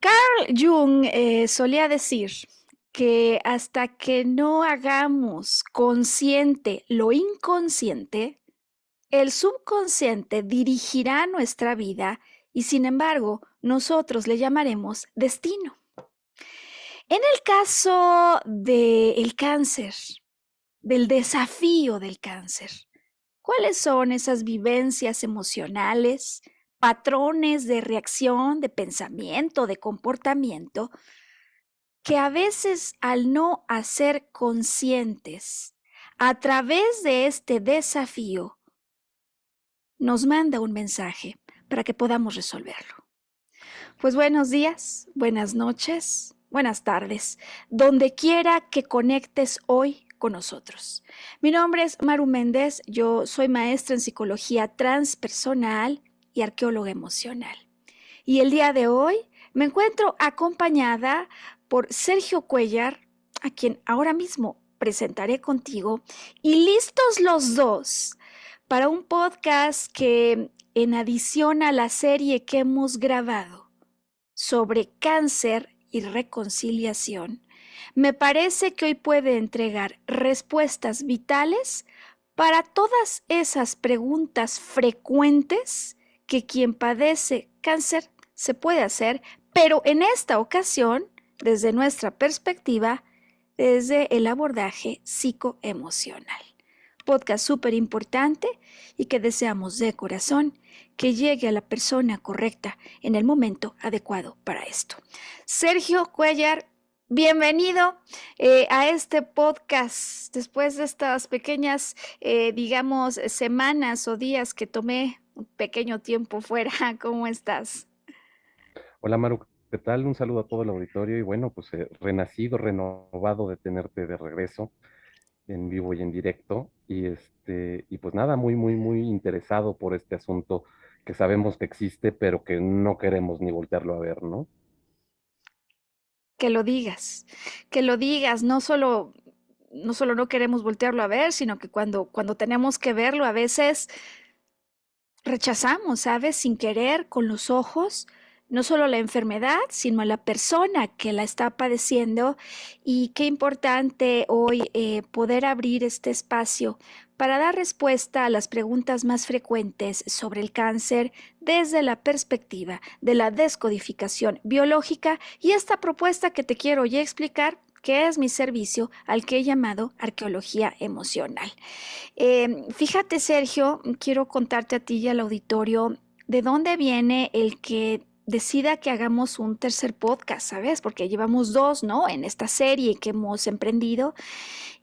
Carl Jung solía decir que hasta que no hagamos consciente lo inconsciente, el subconsciente dirigirá nuestra vida y sin embargo nosotros le llamaremos destino. En el caso del cáncer, del desafío del cáncer, ¿cuáles son esas vivencias emocionales, patrones de reacción, de pensamiento, de comportamiento que a veces al no hacer conscientes a través de este desafío nos manda un mensaje para que podamos resolverlo? Pues buenos días, buenas noches, buenas tardes, donde quiera que conectes hoy con nosotros. Mi nombre es Maru Méndez, yo soy maestra en psicología transpersonal y arqueóloga emocional. Y el día de hoy me encuentro acompañada por Sergio Cuellar, a quien ahora mismo presentaré contigo, y listos los dos para un podcast que, en adición a la serie que hemos grabado sobre cáncer y reconciliación, me parece que hoy puede entregar respuestas vitales para todas esas preguntas frecuentes que quien padece cáncer se puede hacer, pero en esta ocasión, desde nuestra perspectiva, desde el abordaje psicoemocional. Podcast súper importante y que deseamos de corazón que llegue a la persona correcta en el momento adecuado para esto. Sergio Cuellar, bienvenido a este podcast después de estas pequeñas, digamos, semanas o días que tomé un pequeño tiempo fuera. ¿Cómo estás? Hola Maru, ¿qué tal? Un saludo a todo el auditorio y bueno, pues renacido, renovado de tenerte de regreso en vivo y en directo y pues nada, muy interesado por este asunto que sabemos que existe, pero que no queremos ni voltearlo a ver, ¿no? Que lo digas, que lo digas, no solo no queremos voltearlo a ver, sino que cuando tenemos que verlo, a veces rechazamos, ¿sabes? Sin querer, con los ojos, no solo la enfermedad, sino a la persona que la está padeciendo. Y qué importante hoy poder abrir este espacio para dar respuesta a las preguntas más frecuentes sobre el cáncer desde la perspectiva de la descodificación biológica y esta propuesta que te quiero ya explicar, que es mi servicio al que he llamado arqueología emocional. Fíjate, Sergio, quiero contarte a ti y al auditorio de dónde viene el que decida que hagamos un tercer podcast, ¿sabes? Porque llevamos dos, ¿no? En esta serie que hemos emprendido.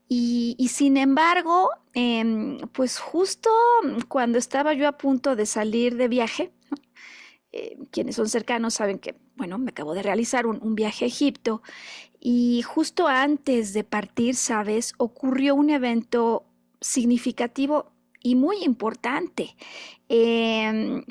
Y sin embargo, pues justo cuando estaba yo a punto de salir de viaje, quienes son cercanos saben que, bueno, me acabo de realizar un viaje a Egipto y justo antes de partir, ¿sabes? Ocurrió un evento significativo y muy importante.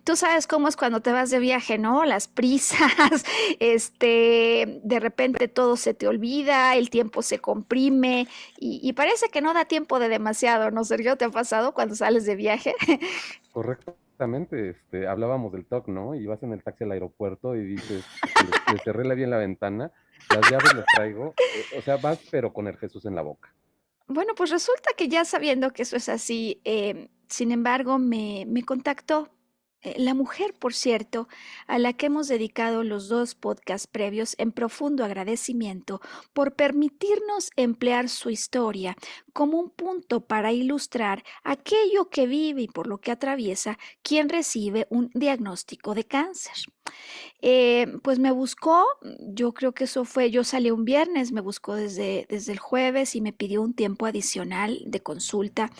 Tú sabes cómo es cuando te vas de viaje, ¿no? Las prisas, de repente todo se te olvida, el tiempo se comprime y parece que no da tiempo de demasiado, ¿no, Sergio? ¿Te ha pasado cuando sales de viaje? Correctamente, hablábamos del TOC, ¿no? Y vas en el taxi al aeropuerto y dices, le cerré bien la ventana, las llaves las traigo, o sea, vas pero con el Jesús en la boca. Bueno, pues resulta que ya sabiendo que eso es así, sin embargo, me contactó la mujer, por cierto, a la que hemos dedicado los dos podcasts previos en profundo agradecimiento por permitirnos emplear su historia como un punto para ilustrar aquello que vive y por lo que atraviesa quien recibe un diagnóstico de cáncer. Pues me buscó, yo creo que eso fue, yo salí un viernes, me buscó desde el jueves y me pidió un tiempo adicional de consulta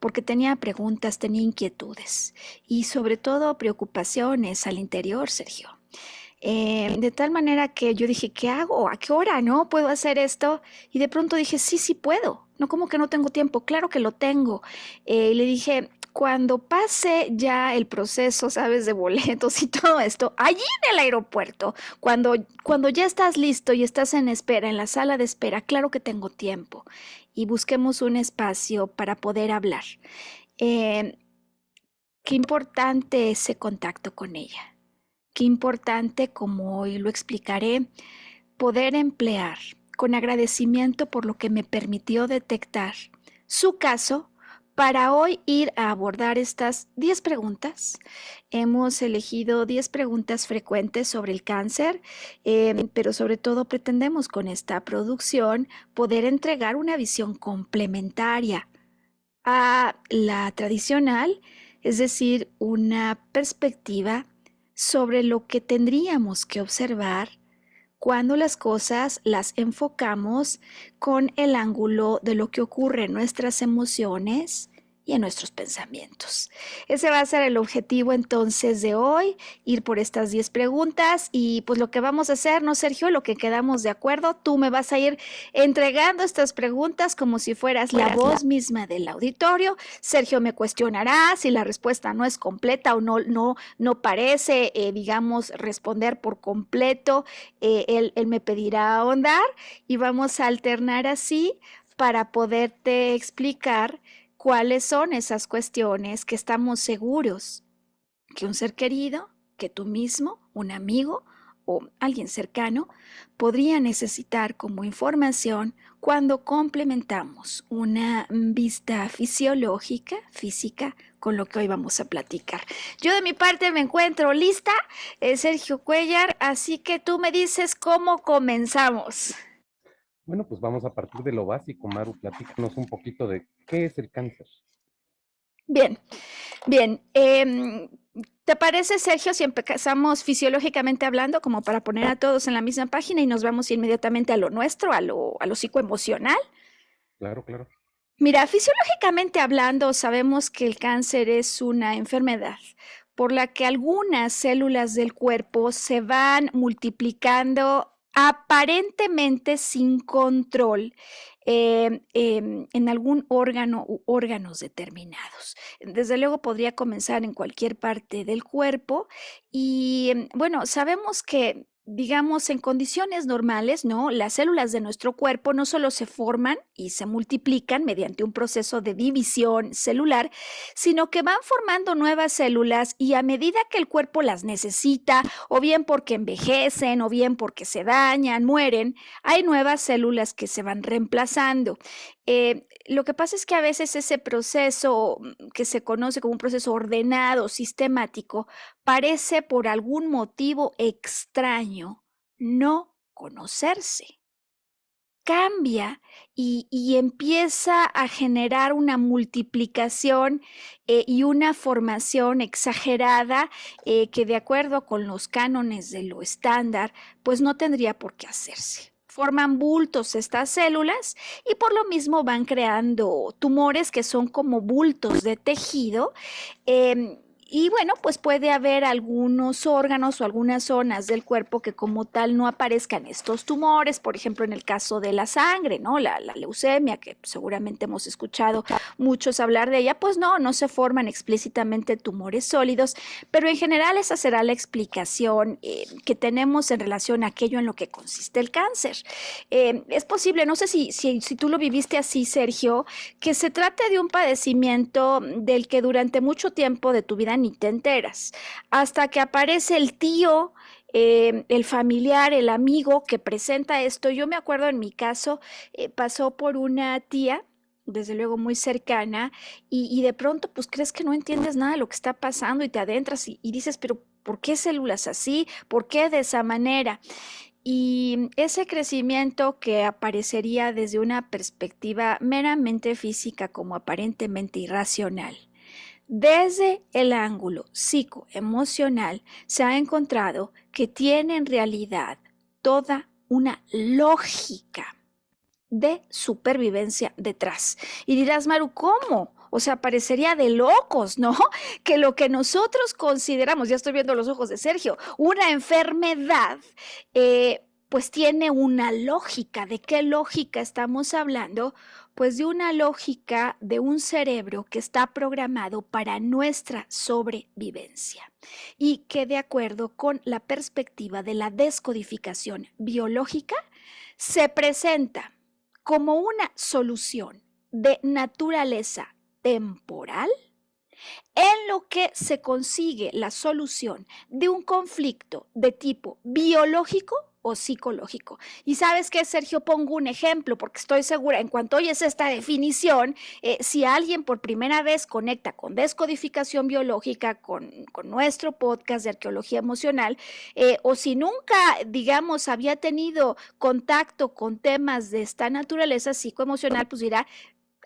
porque tenía preguntas, tenía inquietudes y sobre todo preocupaciones al interior, Sergio. De tal manera que yo dije, ¿qué hago? ¿A qué hora? ¿No puedo hacer esto? Y de pronto dije, sí, sí puedo. No, como que no tengo tiempo. Claro que lo tengo. Y le dije, cuando pase ya el proceso, sabes, de boletos y todo esto, allí en el aeropuerto, cuando ya estás listo y estás en espera, en la sala de espera, claro que tengo tiempo. Y busquemos un espacio para poder hablar. Eh, Qué importante ese contacto con ella. Qué importante, como hoy lo explicaré, poder emplear con agradecimiento por lo que me permitió detectar su caso para hoy ir a abordar estas 10 preguntas. Hemos elegido 10 preguntas frecuentes sobre el cáncer, pero sobre todo pretendemos con esta producción poder entregar una visión complementaria a la tradicional, es decir, una perspectiva sobre lo que tendríamos que observar cuando las cosas las enfocamos con el ángulo de lo que ocurre en nuestras emociones y en nuestros pensamientos. Ese va a ser el objetivo entonces de hoy, ir por estas 10 preguntas y pues lo que vamos a hacer, ¿no, Sergio? Lo que quedamos de acuerdo, tú me vas a ir entregando estas preguntas como si fueras la voz misma del auditorio. Sergio me cuestionará si la respuesta no es completa o no parece, digamos, responder por completo. Él me pedirá ahondar y vamos a alternar así para poderte explicar cuáles son esas cuestiones que estamos seguros que un ser querido, que tú mismo, un amigo o alguien cercano podría necesitar como información cuando complementamos una vista fisiológica, física, con lo que hoy vamos a platicar. Yo de mi parte me encuentro lista, Sergio Cuellar, así que tú me dices cómo comenzamos. Bueno, pues vamos a partir de lo básico. Maru, platícanos un poquito de qué es el cáncer. Bien, bien. ¿Te parece, Sergio, si empezamos fisiológicamente hablando, como para poner a todos en la misma página y nos vamos inmediatamente a lo nuestro, a lo psicoemocional? Claro, claro. Mira, fisiológicamente hablando, sabemos que el cáncer es una enfermedad por la que algunas células del cuerpo se van multiplicando aparentemente sin control en algún órgano u órganos determinados. Desde luego podría comenzar en cualquier parte del cuerpo y bueno, sabemos que digamos, en condiciones normales, ¿no? Las células de nuestro cuerpo no solo se forman y se multiplican mediante un proceso de división celular, sino que van formando nuevas células y a medida que el cuerpo las necesita, o bien porque envejecen, o bien porque se dañan, mueren, hay nuevas células que se van reemplazando. Lo que pasa es que a veces ese proceso que se conoce como un proceso ordenado, sistemático, parece por algún motivo extraño no conocerse. Cambia y empieza a generar una multiplicación y una formación exagerada que de acuerdo con los cánones de lo estándar, pues no tendría por qué hacerse. Forman bultos estas células y por lo mismo van creando tumores que son como bultos de tejido. Y bueno, pues puede haber algunos órganos o algunas zonas del cuerpo que como tal no aparezcan estos tumores, por ejemplo, en el caso de la sangre, ¿no? La leucemia, que seguramente hemos escuchado muchos hablar de ella, pues no se forman explícitamente tumores sólidos, pero en general esa será la explicación que tenemos en relación a aquello en lo que consiste el cáncer. Es posible, no sé si tú lo viviste así, Sergio, que se trate de un padecimiento del que durante mucho tiempo de tu vida ni te enteras, hasta que aparece el tío, el familiar, el amigo que presenta esto. Yo me acuerdo en mi caso, pasó por una tía, desde luego muy cercana, y de pronto pues crees que no entiendes nada de lo que está pasando y te adentras y dices, pero ¿por qué células así? ¿Por qué de esa manera? Y ese crecimiento que aparecería desde una perspectiva meramente física como aparentemente irracional, desde el ángulo psicoemocional se ha encontrado que tiene en realidad toda una lógica de supervivencia detrás. Y dirás, Maru, ¿cómo? O sea, parecería de locos, ¿no? Que lo que nosotros consideramos, ya estoy viendo los ojos de Sergio, una enfermedad, pues tiene una lógica. ¿De qué lógica estamos hablando? Pues de una lógica de un cerebro que está programado para nuestra sobrevivencia y que de acuerdo con la perspectiva de la descodificación biológica se presenta como una solución de naturaleza temporal en lo que se consigue la solución de un conflicto de tipo biológico o psicológico. Y sabes qué, Sergio, pongo un ejemplo porque estoy segura, en cuanto oyes esta definición, si alguien por primera vez conecta con descodificación biológica, con nuestro podcast de arqueología emocional, o si nunca, digamos, había tenido contacto con temas de esta naturaleza psicoemocional, pues dirá,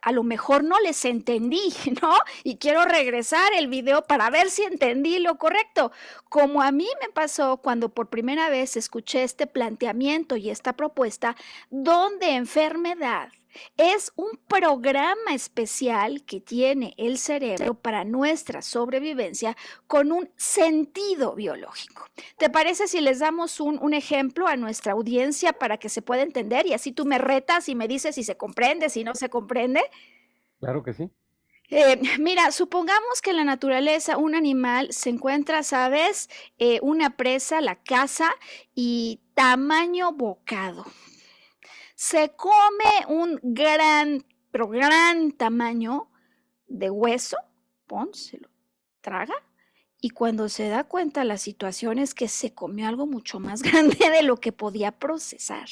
a lo mejor no les entendí, ¿no? Y quiero regresar el video para ver si entendí lo correcto. Como a mí me pasó cuando por primera vez escuché este planteamiento y esta propuesta, donde enfermedad es un programa especial que tiene el cerebro para nuestra sobrevivencia con un sentido biológico. ¿Te parece si les damos un ejemplo a nuestra audiencia para que se pueda entender y así tú me retas y me dices si se comprende, si no se comprende? Claro que sí. Mira, supongamos que en la naturaleza un animal se encuentra, ¿sabes? Una presa, la caza y tamaño bocado. Se come un gran, pero gran tamaño de hueso, se lo traga y cuando se da cuenta la situación es que se comió algo mucho más grande de lo que podía procesar.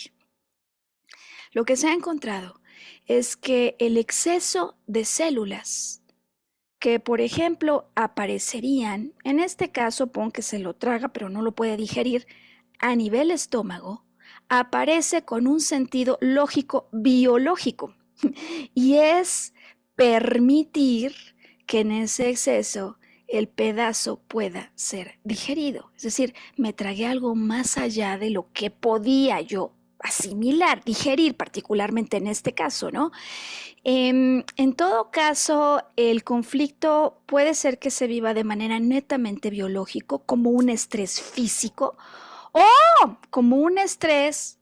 Lo que se ha encontrado es que el exceso de células que, por ejemplo, aparecerían, en este caso, pon que se lo traga pero no lo puede digerir, a nivel estómago, aparece con un sentido lógico biológico y es permitir que en ese exceso el pedazo pueda ser digerido. Es decir, me tragué algo más allá de lo que podía yo asimilar, digerir particularmente en este caso, ¿no? En todo caso, el conflicto puede ser que se viva de manera netamente biológico, como un estrés físico o como un estrés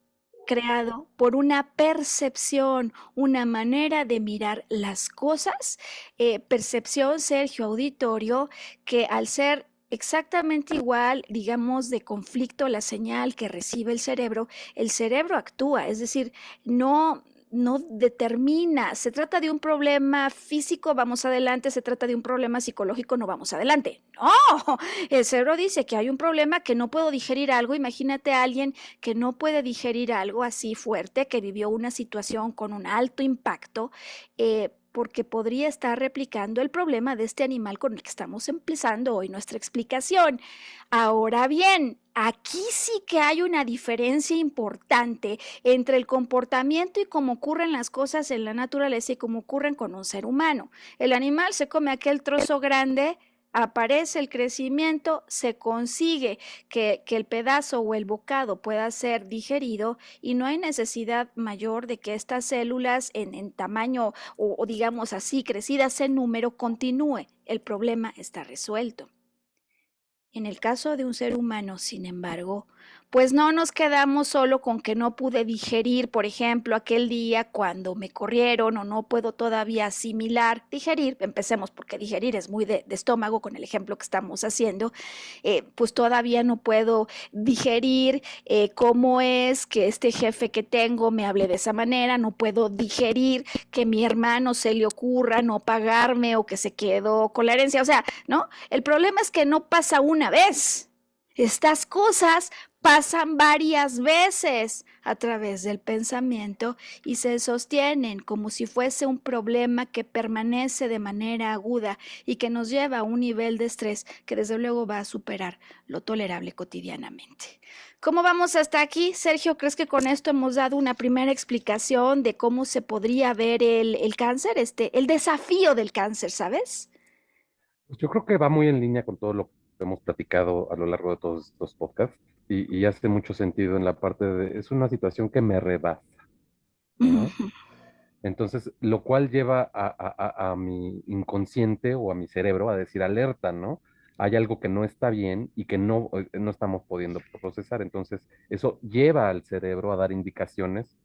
creado por una percepción, una manera de mirar las cosas, percepción, Sergio, auditorio, que al ser exactamente igual, digamos, de conflicto la señal que recibe el cerebro actúa, es decir, no determina, se trata de un problema físico, vamos adelante, se trata de un problema psicológico, no vamos adelante. No, el cerebro dice que hay un problema, que no puedo digerir algo. Imagínate a alguien que no puede digerir algo así fuerte, que vivió una situación con un alto impacto, porque podría estar replicando el problema de este animal con el que estamos empezando hoy nuestra explicación. Ahora bien, aquí sí que hay una diferencia importante entre el comportamiento y cómo ocurren las cosas en la naturaleza y cómo ocurren con un ser humano. El animal se come aquel trozo grande, aparece el crecimiento, se consigue que el pedazo o el bocado pueda ser digerido y no hay necesidad mayor de que estas células en tamaño o digamos así, crecidas en número, continúe. El problema está resuelto. En el caso de un ser humano, sin embargo, pues no nos quedamos solo con que no pude digerir, por ejemplo, aquel día cuando me corrieron o no puedo todavía asimilar, digerir, empecemos porque digerir es muy de estómago con el ejemplo que estamos haciendo, pues todavía no puedo digerir cómo es que este jefe que tengo me hable de esa manera, no puedo digerir que mi hermano se le ocurra no pagarme o que se quedó con la herencia, o sea, ¿no? El problema es que no pasa una vez. Estas cosas pasan varias veces a través del pensamiento y se sostienen como si fuese un problema que permanece de manera aguda y que nos lleva a un nivel de estrés que desde luego va a superar lo tolerable cotidianamente. ¿Cómo vamos hasta aquí, Sergio? ¿Crees que con esto hemos dado una primera explicación de cómo se podría ver el cáncer, el desafío del cáncer, ¿sabes? Pues yo creo que va muy en línea con todo lo que hemos platicado a lo largo de todos estos podcasts y hace mucho sentido en la parte de, es una situación que me rebasa, ¿no? Ujú. Entonces, lo cual lleva a mi inconsciente o a mi cerebro a decir alerta, ¿no? Hay algo que no está bien y que no estamos pudiendo procesar. Entonces, eso lleva al cerebro a dar indicaciones,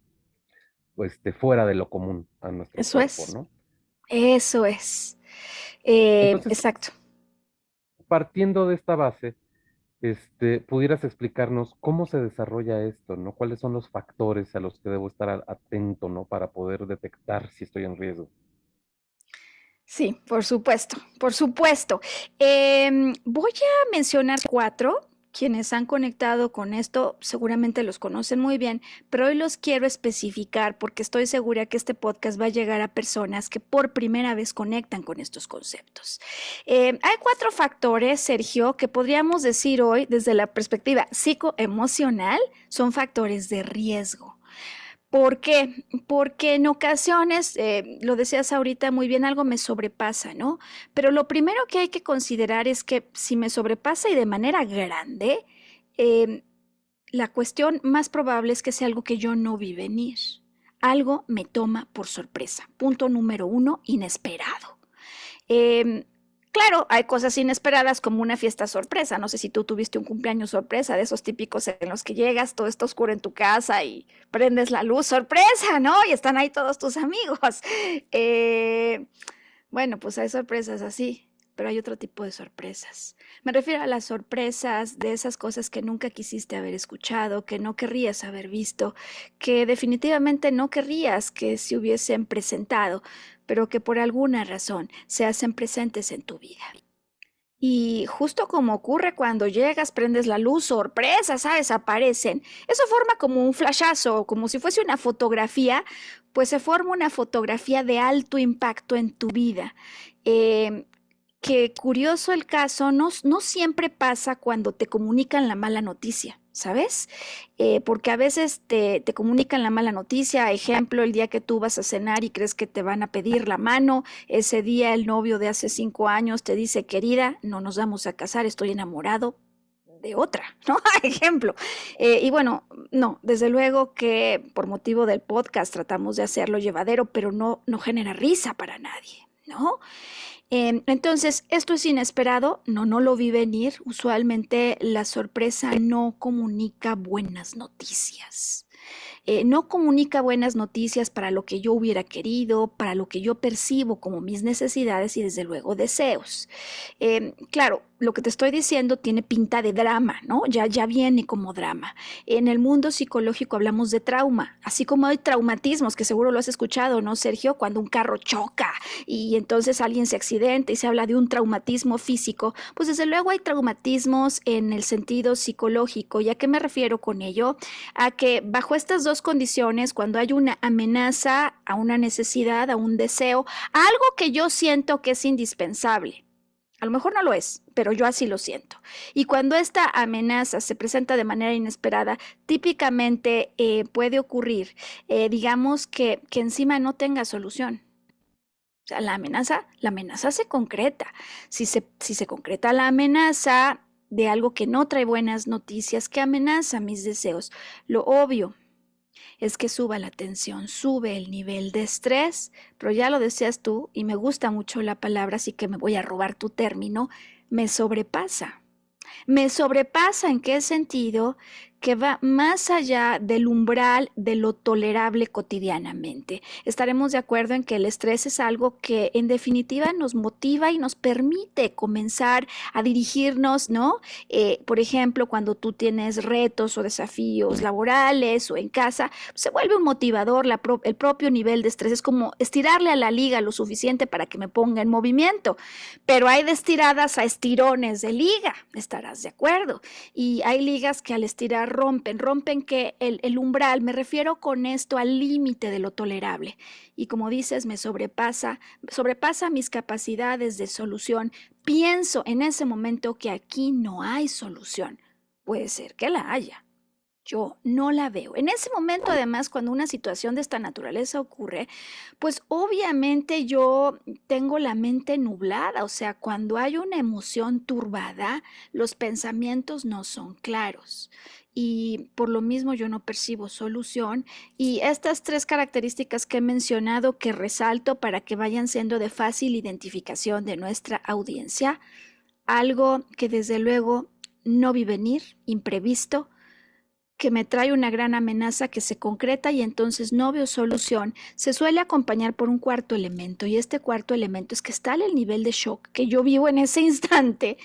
pues, fuera de lo común a nuestro Eso cuerpo, es, ¿no? eso es. Entonces, Exacto. partiendo de esta base, pudieras explicarnos cómo se desarrolla esto, ¿no? ¿Cuáles son los factores a los que debo estar atento, ¿no? Para poder detectar si estoy en riesgo. Sí, por supuesto, por supuesto. Voy a mencionar 4. Quienes han conectado con esto seguramente los conocen muy bien, pero hoy los quiero especificar porque estoy segura que este podcast va a llegar a personas que por primera vez conectan con estos conceptos. Hay 4 factores, Sergio, que podríamos decir hoy desde la perspectiva psicoemocional son factores de riesgo. ¿Por qué? Porque en ocasiones, lo decías ahorita muy bien, algo me sobrepasa, ¿no? Pero lo primero que hay que considerar es que si me sobrepasa y de manera grande, em, la cuestión más probable es que sea algo que yo no vi venir. Algo me toma por sorpresa. Punto número 1, inesperado. Em, claro, hay cosas inesperadas como una fiesta sorpresa. No sé si tú tuviste un cumpleaños sorpresa, de esos típicos en los que llegas, todo está oscuro en tu casa y prendes la luz, sorpresa, ¿no? Y están ahí todos tus amigos. Eh, bueno, pues hay sorpresas así, pero hay otro tipo de sorpresas. Me refiero a las sorpresas de esas cosas que nunca quisiste haber escuchado, que no querrías haber visto, que definitivamente no querrías que se hubiesen presentado, pero que por alguna razón se hacen presentes en tu vida. Y justo como ocurre cuando llegas, prendes la luz, sorpresa, ¿sabes? Aparecen. Eso forma como un flashazo, como si fuese una fotografía, pues se forma una fotografía de alto impacto en tu vida. Eh, que curioso el caso, no siempre pasa cuando te comunican la mala noticia, ¿sabes? Porque a veces te comunican la mala noticia, ejemplo, el día que tú vas a cenar y crees que te van a pedir la mano, ese día el novio de hace 5 años te dice, querida, no nos vamos a casar, estoy enamorado de otra, ¿no? Ejemplo. Y bueno, no, desde luego que por motivo del podcast tratamos de hacerlo llevadero, pero no genera risa para nadie, ¿no? Entonces, ¿esto es inesperado? No lo vi venir. Usualmente la sorpresa no comunica buenas noticias. No comunica buenas noticias para lo que yo hubiera querido, para lo que yo percibo como mis necesidades y desde luego deseos. Claro, lo que te estoy diciendo tiene pinta de drama, ¿no? Ya viene como drama. En el mundo psicológico hablamos de trauma, así como hay traumatismos, que seguro lo has escuchado, ¿no, Sergio? Cuando un carro choca y entonces alguien se accidenta y se habla de un traumatismo físico, pues desde luego hay traumatismos en el sentido psicológico. ¿Y a qué me refiero con ello? A que bajo estas dos condiciones, cuando hay una amenaza a una necesidad, a un deseo, a algo que yo siento que es indispensable. A lo mejor no lo es, pero yo así lo siento. Y cuando esta amenaza se presenta de manera inesperada, típicamente puede ocurrir, digamos que encima no tenga solución. O sea, la amenaza se concreta. Si se concreta la amenaza de algo que no trae buenas noticias, que amenaza mis deseos, lo obvio es que suba la tensión, sube el nivel de estrés, pero ya lo decías tú y me gusta mucho la palabra, así que me voy a robar tu término, me sobrepasa. Me sobrepasa en qué sentido que va más allá del umbral de lo tolerable cotidianamente. Estaremos de acuerdo en que el estrés es algo que en definitiva nos motiva y nos permite comenzar a dirigirnos, ¿no? Por ejemplo, cuando tú tienes retos o desafíos laborales o en casa, se vuelve un motivador, el propio nivel de estrés es como estirarle a la liga lo suficiente para que me ponga en movimiento, pero hay de estiradas a estirones de liga, estarás de acuerdo. Y hay ligas que al estirar rompen que el umbral, me refiero con esto al límite de lo tolerable. Y como dices, sobrepasa mis capacidades de solución. Pienso en ese momento que aquí no hay solución. Puede ser que la haya. Yo no la veo. En ese momento, además, cuando una situación de esta naturaleza ocurre, pues obviamente yo tengo la mente nublada, o sea, cuando hay una emoción turbada, los pensamientos no son claros y por lo mismo yo no percibo solución. Y estas 3 características que he mencionado que resalto para que vayan siendo de fácil identificación de nuestra audiencia, algo que desde luego no vi venir, imprevisto, que me trae una gran amenaza que se concreta y entonces no veo solución, se suele acompañar por un cuarto elemento y este cuarto elemento es que está el nivel de shock que yo vivo en ese instante,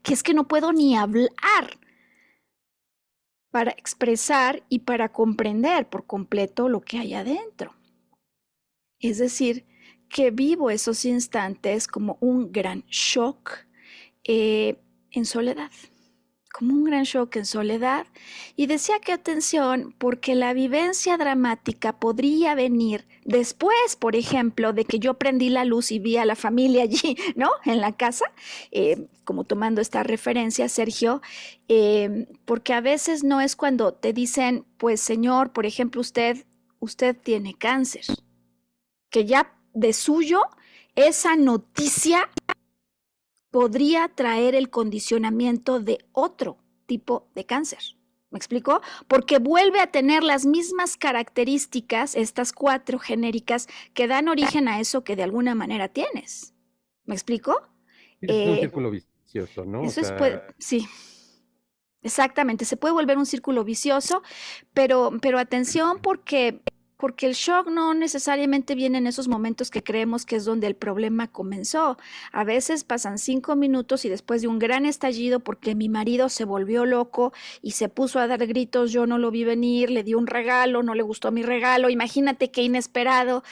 que es que no puedo ni hablar para expresar y para comprender por completo lo que hay adentro. Es decir, que vivo esos instantes como un gran shock en soledad, como un gran shock en soledad. Y decía que atención, porque la vivencia dramática podría venir después, por ejemplo, de que yo prendí la luz y vi a la familia allí, ¿no? En la casa, como tomando esta referencia, Sergio, porque a veces no es cuando te dicen, pues señor, por ejemplo, usted tiene cáncer, que ya de suyo esa noticia podría traer el condicionamiento de otro tipo de cáncer. ¿Me explico? Porque vuelve a tener las mismas características, estas 4 genéricas, que dan origen a eso que de alguna manera tienes. ¿Me explico? Es un círculo vicioso, ¿no? O Eso es, sea, sí, exactamente, se puede volver un círculo vicioso, pero atención porque el shock no necesariamente viene en esos momentos que creemos que es donde el problema comenzó. A veces pasan 5 minutos y después de un gran estallido porque mi marido se volvió loco y se puso a dar gritos, yo no lo vi venir, le di un regalo, no le gustó mi regalo, imagínate qué inesperado,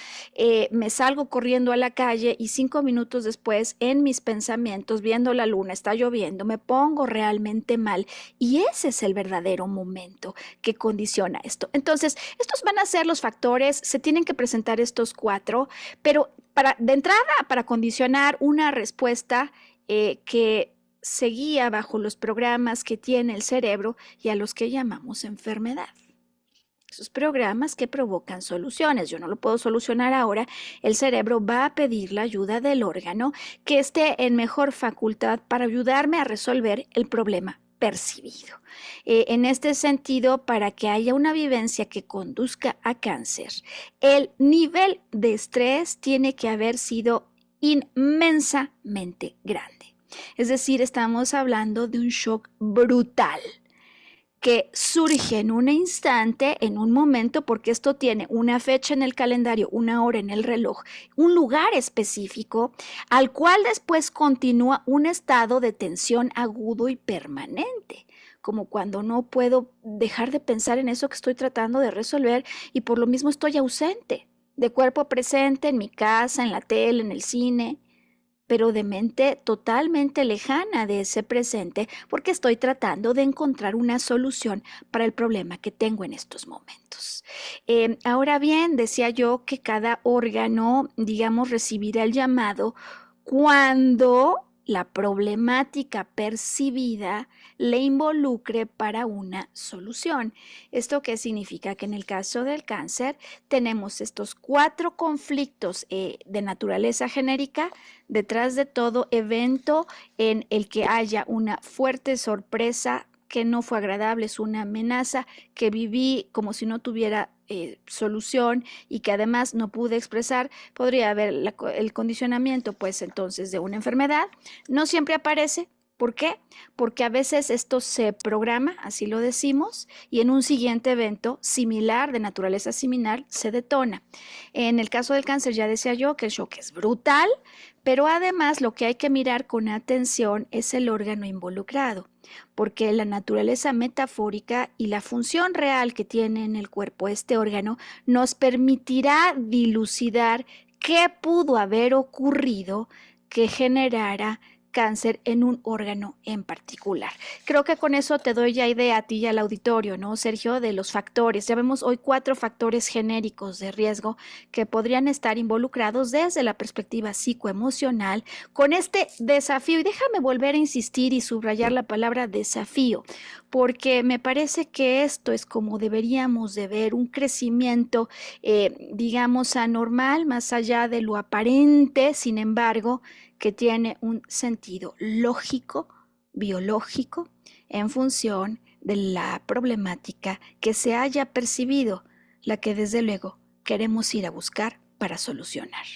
me salgo corriendo a la calle y 5 minutos después en mis pensamientos, viendo la luna, está lloviendo, me pongo realmente mal y ese es el verdadero momento que condiciona esto. Entonces, estos van a ser los factores, se tienen que presentar estos 4, pero de entrada, para condicionar una respuesta que se guía bajo los programas que tiene el cerebro y a los que llamamos enfermedad. Esos programas que provocan soluciones. Yo no lo puedo solucionar ahora. El cerebro va a pedir la ayuda del órgano que esté en mejor facultad para ayudarme a resolver el problema percibido. En este sentido, para que haya una vivencia que conduzca a cáncer, el nivel de estrés tiene que haber sido inmensamente grande. Es decir, estamos hablando de un shock brutal que surge en un instante, en un momento, porque esto tiene una fecha en el calendario, una hora en el reloj, un lugar específico, al cual después continúa un estado de tensión agudo y permanente, como cuando no puedo dejar de pensar en eso que estoy tratando de resolver y por lo mismo estoy ausente, de cuerpo presente en mi casa, en la tele, en el cine, pero de mente totalmente lejana de ese presente porque estoy tratando de encontrar una solución para el problema que tengo en estos momentos. Ahora bien, decía yo que cada órgano, digamos, recibirá el llamado cuando la problemática percibida le involucre para una solución. ¿Esto qué significa? Que en el caso del cáncer tenemos estos 4 conflictos de naturaleza genérica detrás de todo evento en el que haya una fuerte sorpresa que no fue agradable, es una amenaza que viví como si no tuviera solución y que además no pude expresar, podría haber el condicionamiento pues entonces de una enfermedad. No siempre aparece. ¿Por qué? Porque a veces esto se programa, así lo decimos, y en un siguiente evento similar, de naturaleza similar, se detona. En el caso del cáncer ya decía yo que el shock es brutal, pero además lo que hay que mirar con atención es el órgano involucrado, porque la naturaleza metafórica y la función real que tiene en el cuerpo este órgano nos permitirá dilucidar qué pudo haber ocurrido que generara cáncer en un órgano en particular. Creo que con eso te doy ya idea a ti y al auditorio, ¿no, Sergio? De los factores. Ya vemos hoy 4 factores genéricos de riesgo que podrían estar involucrados desde la perspectiva psicoemocional con este desafío. Y déjame volver a insistir y subrayar la palabra desafío, porque me parece que esto es como deberíamos de ver un crecimiento, digamos, anormal, más allá de lo aparente, sin embargo, que tiene un sentido lógico, biológico, en función de la problemática que se haya percibido, la que desde luego queremos ir a buscar para solucionar.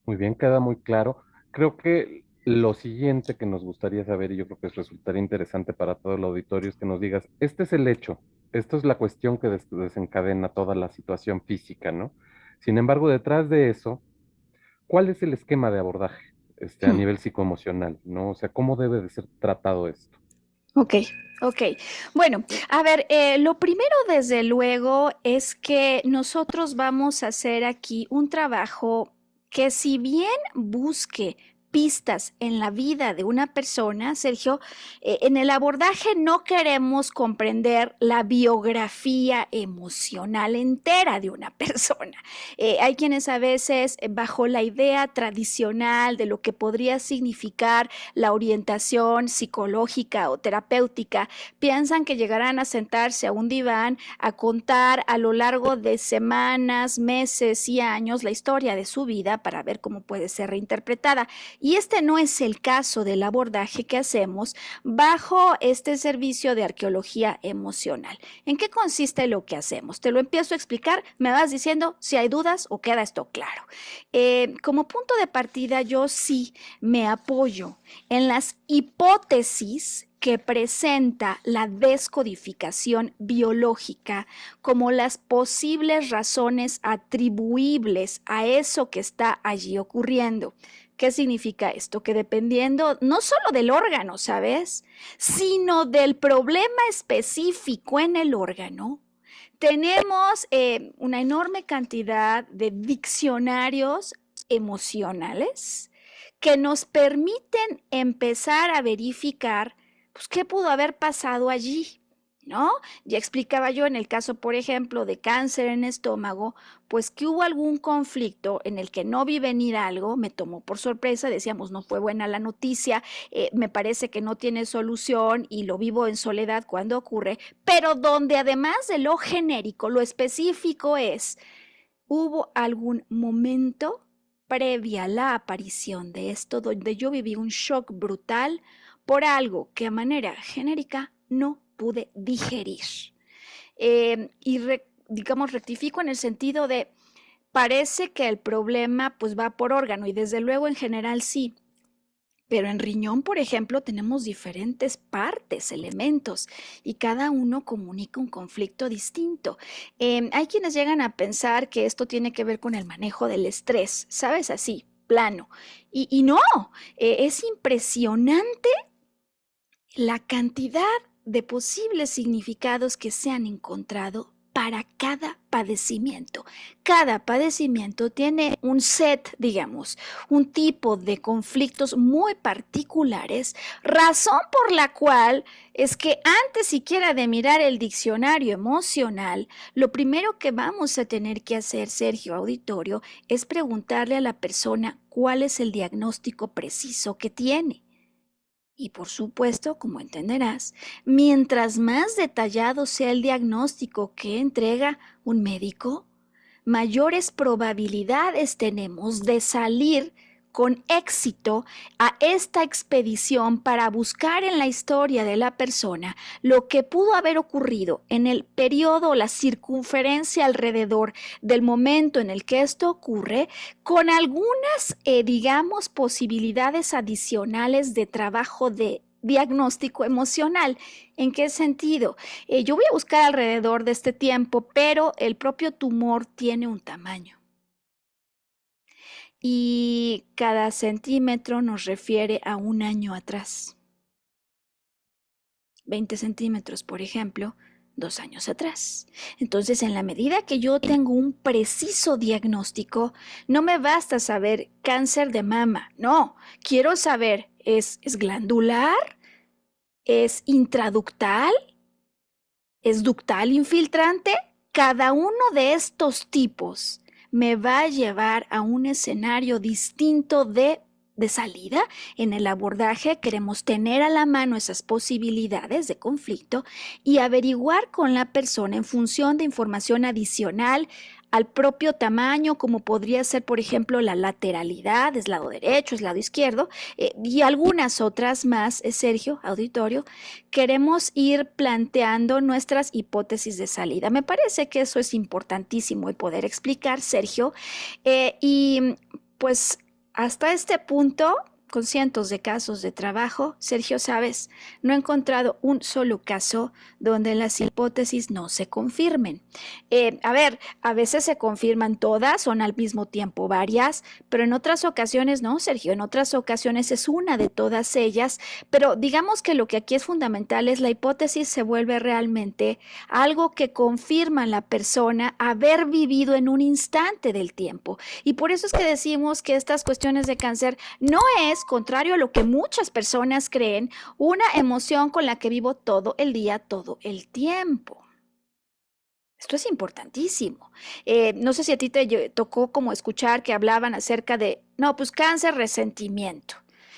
muy bien, queda muy claro. Creo que lo siguiente que nos gustaría saber, y yo creo que resultaría interesante para todo el auditorio, es que nos digas, este es el hecho, esto es la cuestión que desencadena toda la situación física, ¿no? Sin embargo, detrás de eso, ¿cuál es el esquema de abordaje, a Hmm. nivel psicoemocional, ¿no? O sea, ¿cómo debe de ser tratado esto? Ok, ok. Bueno, a ver, lo primero desde luego es que nosotros vamos a hacer aquí un trabajo que si bien busque pistas en la vida de una persona, Sergio, en el abordaje no queremos comprender la biografía emocional entera de una persona. Hay quienes a veces, bajo la idea tradicional de lo que podría significar la orientación psicológica o terapéutica, piensan que llegarán a sentarse a un diván a contar a lo largo de semanas, meses y años la historia de su vida para ver cómo puede ser reinterpretada. Y este no es el caso del abordaje que hacemos bajo este servicio de arqueología emocional. ¿En qué consiste lo que hacemos? Te lo empiezo a explicar, me vas diciendo si hay dudas o queda esto claro. Como punto de partida, yo sí me apoyo en las hipótesis que presenta la descodificación biológica como las posibles razones atribuibles a eso que está allí ocurriendo. ¿Qué significa esto? Que dependiendo no solo del órgano, ¿sabes? Sino del problema específico en el órgano, tenemos una enorme cantidad de diccionarios emocionales que nos permiten empezar a verificar pues, qué pudo haber pasado allí, ¿no? Ya explicaba yo en el caso, por ejemplo, de cáncer en estómago, pues que hubo algún conflicto en el que no vi venir algo, me tomó por sorpresa, decíamos, no fue buena la noticia, me parece que no tiene solución y lo vivo en soledad cuando ocurre, pero donde además de lo genérico, lo específico es, hubo algún momento previa a la aparición de esto donde yo viví un shock brutal por algo que a manera genérica no pude digerir. Digamos, rectifico en el sentido de, parece que el problema pues va por órgano y desde luego en general sí, pero en riñón, por ejemplo, tenemos diferentes partes, elementos, y cada uno comunica un conflicto distinto. Hay quienes llegan a pensar que esto tiene que ver con el manejo del estrés, ¿sabes? Así, plano. Y no, es impresionante la cantidad de posibles significados que se han encontrado para cada padecimiento. Cada padecimiento tiene un set, digamos, un tipo de conflictos muy particulares, razón por la cual es que antes siquiera de mirar el diccionario emocional, lo primero que vamos a tener que hacer, Sergio Auditorio, es preguntarle a la persona cuál es el diagnóstico preciso que tiene. Y por supuesto, como entenderás, mientras más detallado sea el diagnóstico que entrega un médico, mayores probabilidades tenemos de salir con éxito a esta expedición para buscar en la historia de la persona lo que pudo haber ocurrido en el periodo o la circunferencia alrededor del momento en el que esto ocurre, con algunas, digamos, posibilidades adicionales de trabajo de diagnóstico emocional. ¿En qué sentido? Yo voy a buscar alrededor de este tiempo, pero el propio tumor tiene un tamaño. Y cada centímetro nos refiere a un año atrás. 20 centímetros, por ejemplo, 2 años atrás. Entonces, en la medida que yo tengo un preciso diagnóstico, no me basta saber cáncer de mama, no, quiero saber, ¿es glandular? ¿Es intraductal? ¿Es ductal infiltrante? Cada uno de estos tipos me va a llevar a un escenario distinto de salida. En el abordaje queremos tener a la mano esas posibilidades de conflicto y averiguar con la persona en función de información adicional al propio tamaño, como podría ser, por ejemplo, la lateralidad, es lado derecho, es lado izquierdo, y algunas otras más, Sergio, auditorio, queremos ir planteando nuestras hipótesis de salida. Me parece que eso es importantísimo el poder explicar, Sergio, y pues hasta este punto con cientos de casos de trabajo, Sergio, sabes, no he encontrado un solo caso donde las hipótesis no se confirmen. A veces se confirman todas, son al mismo tiempo varias, pero en otras ocasiones no, Sergio, en otras ocasiones es una de todas ellas, pero digamos que lo que aquí es fundamental es la hipótesis se vuelve realmente algo que confirma a la persona haber vivido en un instante del tiempo. Y por eso es que decimos que estas cuestiones de cáncer no es, contrario a lo que muchas personas creen, una emoción con la que vivo todo el día, todo el tiempo. Esto es importantísimo. No sé si a ti te tocó como escuchar que hablaban acerca de, no, pues cáncer, resentimiento.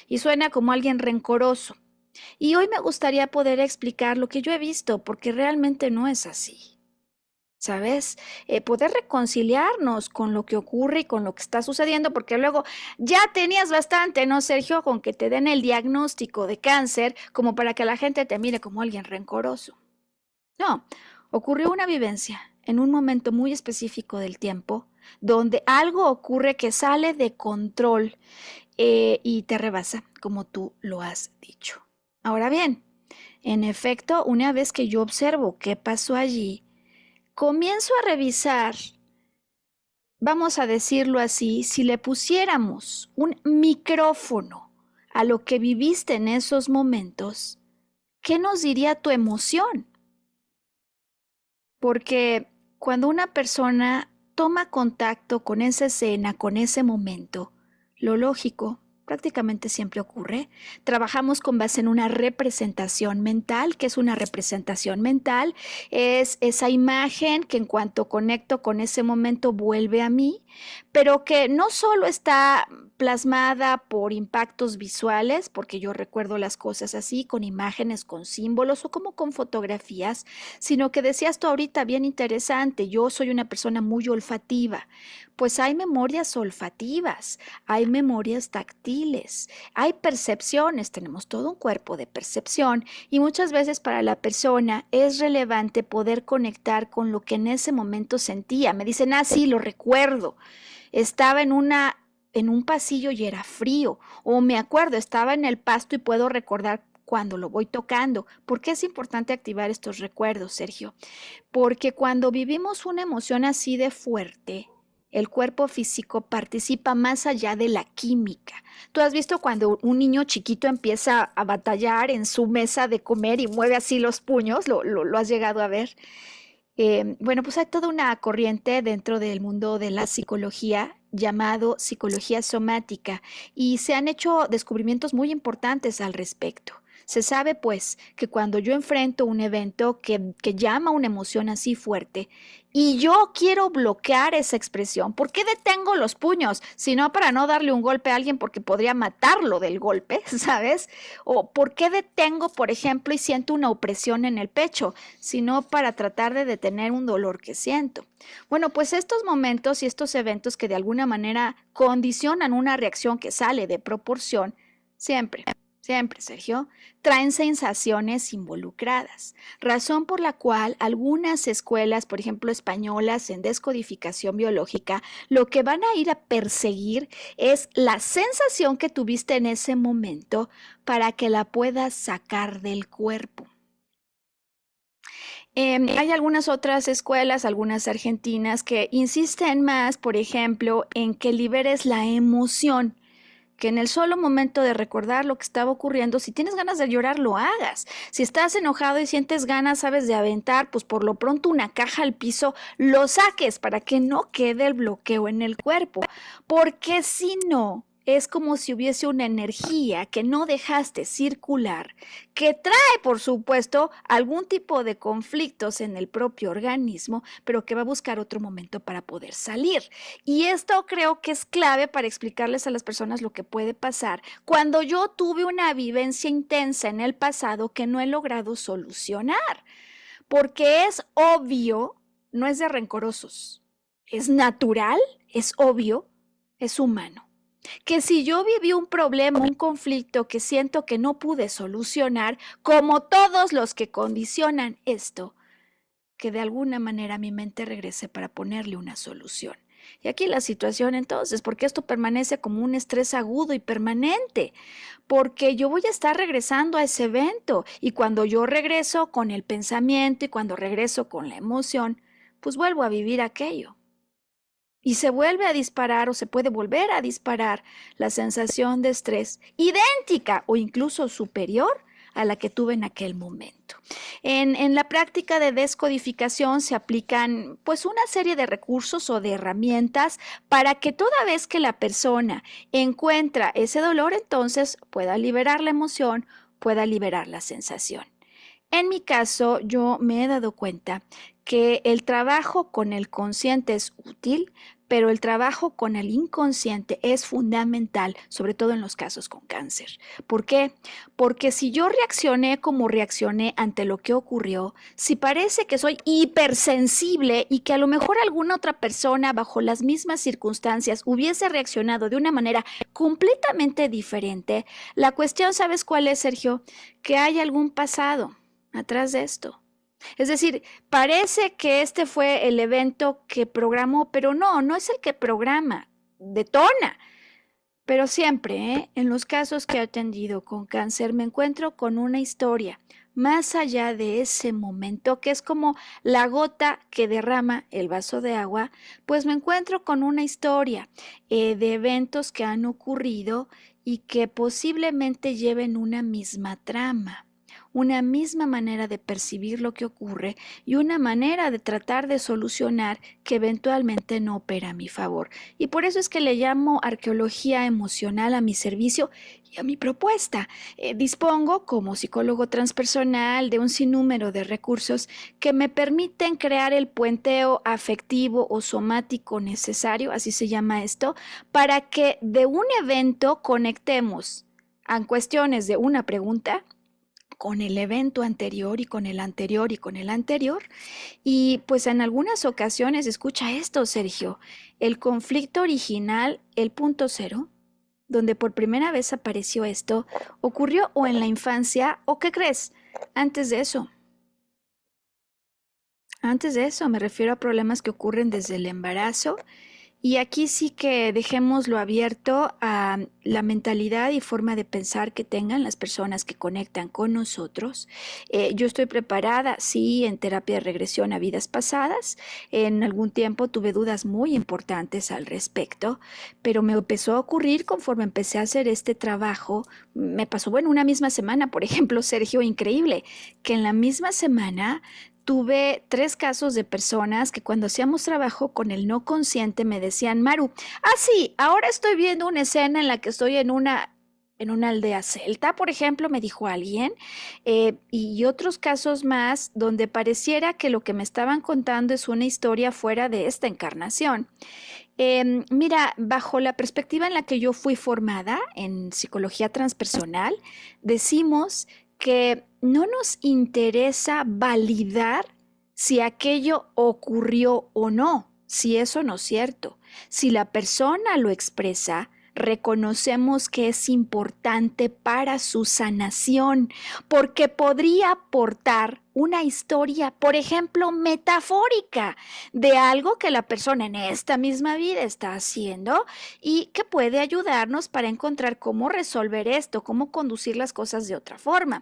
Y suena como alguien rencoroso. Y hoy me gustaría poder explicar lo que yo he visto, porque realmente no es así. ¿Sabes? Poder reconciliarnos con lo que ocurre y con lo que está sucediendo, porque luego ya tenías bastante, ¿no, Sergio? Con que te den el diagnóstico de cáncer como para que la gente te mire como alguien rencoroso. No, ocurrió una vivencia en un momento muy específico del tiempo donde algo ocurre que sale de control y te rebasa, como tú lo has dicho. Ahora bien, en efecto, una vez que yo observo qué pasó allí, comienzo a revisar, vamos a decirlo así, si le pusiéramos un micrófono a lo que viviste en esos momentos, ¿qué nos diría tu emoción? Porque cuando una persona toma contacto con esa escena, con ese momento, lo lógico prácticamente siempre ocurre. Trabajamos con base en una representación mental. ¿Qué es una representación mental? Es esa imagen que en cuanto conecto con ese momento vuelve a mí, pero que no solo está plasmada por impactos visuales, porque yo recuerdo las cosas así, con imágenes, con símbolos o como con fotografías, sino que decías tú ahorita bien interesante, yo soy una persona muy olfativa, pues hay memorias olfativas, hay memorias táctiles, hay percepciones, tenemos todo un cuerpo de percepción y muchas veces para la persona es relevante poder conectar con lo que en ese momento sentía. Me dicen, ah, sí, lo recuerdo, estaba en un pasillo y era frío, o me acuerdo, estaba en el pasto y puedo recordar cuando lo voy tocando. ¿Por qué es importante activar estos recuerdos, Sergio? Porque cuando vivimos una emoción así de fuerte, el cuerpo físico participa más allá de la química. Tú has visto cuando un niño chiquito empieza a batallar en su mesa de comer y mueve así los puños, lo has llegado a ver. Bueno, pues hay toda una corriente dentro del mundo de la psicología llamado psicología somática y se han hecho descubrimientos muy importantes al respecto. Se sabe pues que cuando yo enfrento un evento que llama una emoción así fuerte y yo quiero bloquear esa expresión, ¿por qué detengo los puños? Si no para no darle un golpe a alguien porque podría matarlo del golpe, ¿sabes? O ¿por qué detengo, por ejemplo, y siento una opresión en el pecho? Sino para tratar de detener un dolor que siento. Bueno, pues estos momentos y estos eventos que de alguna manera condicionan una reacción que sale de proporción, siempre, siempre, Sergio, traen sensaciones involucradas, razón por la cual algunas escuelas, por ejemplo españolas en descodificación biológica, lo que van a ir a perseguir es la sensación que tuviste en ese momento para que la puedas sacar del cuerpo. Hay algunas otras escuelas, algunas argentinas, que insisten más, por ejemplo, en que liberes la emoción, que en el solo momento de recordar lo que estaba ocurriendo, si tienes ganas de llorar, lo hagas. Si estás enojado y sientes ganas, sabes, de aventar, pues por lo pronto una caja al piso, lo saques para que no quede el bloqueo en el cuerpo. Porque si no, es como si hubiese una energía que no dejaste circular, que trae, por supuesto, algún tipo de conflictos en el propio organismo, pero que va a buscar otro momento para poder salir. Y esto creo que es clave para explicarles a las personas lo que puede pasar cuando yo tuve una vivencia intensa en el pasado que no he logrado solucionar. Porque es obvio, no es de rencorosos, es natural, es obvio, es humano que si yo viví un problema, un conflicto que siento que no pude solucionar, como todos los que condicionan esto, que de alguna manera mi mente regrese para ponerle una solución. Y aquí la situación entonces, porque esto permanece como un estrés agudo y permanente, porque yo voy a estar regresando a ese evento y cuando yo regreso con el pensamiento y cuando regreso con la emoción, pues vuelvo a vivir aquello. Y se vuelve a disparar o se puede volver a disparar la sensación de estrés idéntica o incluso superior a la que tuve en aquel momento. En la práctica de descodificación se aplican pues una serie de recursos o de herramientas para que toda vez que la persona encuentra ese dolor, entonces pueda liberar la emoción, pueda liberar la sensación. En mi caso, yo me he dado cuenta que el trabajo con el consciente es útil, pero el trabajo con el inconsciente es fundamental, sobre todo en los casos con cáncer. ¿Por qué? Porque si yo reaccioné como reaccioné ante lo que ocurrió, si parece que soy hipersensible y que a lo mejor alguna otra persona bajo las mismas circunstancias hubiese reaccionado de una manera completamente diferente, la cuestión, ¿sabes cuál es, Sergio? Que hay algún pasado atrás de esto. Es decir, parece que este fue el evento que programó, pero no, no es el que programa, detona. Pero siempre, en los casos que he atendido con cáncer, me encuentro con una historia más allá de ese momento, que es como la gota que derrama el vaso de agua, pues me encuentro con una historia de eventos que han ocurrido y que posiblemente lleven una misma trama, una misma manera de percibir lo que ocurre y una manera de tratar de solucionar que eventualmente no opera a mi favor. Y por eso es que le llamo arqueología emocional a mi servicio y a mi propuesta. Dispongo como psicólogo transpersonal de un sinnúmero de recursos que me permiten crear el puenteo afectivo o somático necesario, así se llama esto, para que de un evento conectemos a cuestiones de una pregunta con el evento anterior y con el anterior y con el anterior. Y pues en algunas ocasiones, escucha esto, Sergio, el conflicto original, el punto cero, donde por primera vez apareció esto, ocurrió o en la infancia o, ¿qué crees? Antes de eso. Antes de eso, me refiero a problemas que ocurren desde el embarazo. Y aquí sí que dejémoslo abierto a la mentalidad y forma de pensar que tengan las personas que conectan con nosotros. Yo estoy preparada, sí, en terapia de regresión a vidas pasadas. En algún tiempo tuve dudas muy importantes al respecto, pero me empezó a ocurrir conforme empecé a hacer este trabajo. Me pasó, bueno, una misma semana, por ejemplo, Sergio, increíble, que en la misma semana tuve 3 casos de personas que cuando hacíamos trabajo con el no consciente me decían, Maru, sí, ahora estoy viendo una escena en la que estoy en una aldea celta, por ejemplo, me dijo alguien, y otros casos más donde pareciera que lo que me estaban contando es una historia fuera de esta encarnación. Mira, bajo la perspectiva en la que yo fui formada en psicología transpersonal, decimos que no nos interesa validar si aquello ocurrió o no, si eso no es cierto. Si la persona lo expresa, reconocemos que es importante para su sanación, porque podría aportar una historia, por ejemplo, metafórica de algo que la persona en esta misma vida está haciendo y que puede ayudarnos para encontrar cómo resolver esto, cómo conducir las cosas de otra forma.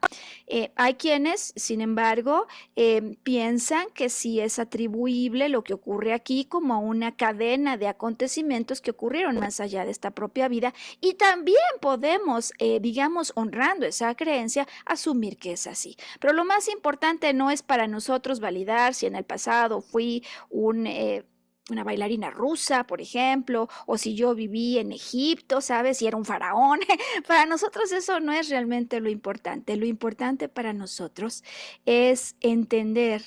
Hay quienes, sin embargo, piensan que sí es atribuible lo que ocurre aquí como una cadena de acontecimientos que ocurrieron más allá de esta propia vida y también podemos, digamos, honrando esa creencia, asumir que es así. Pero lo más importante no es para nosotros validar si en el pasado fui una bailarina rusa, por ejemplo, o si yo viví en Egipto, ¿sabes? Si era un faraón. Para nosotros eso no es realmente lo importante. Lo importante para nosotros es entender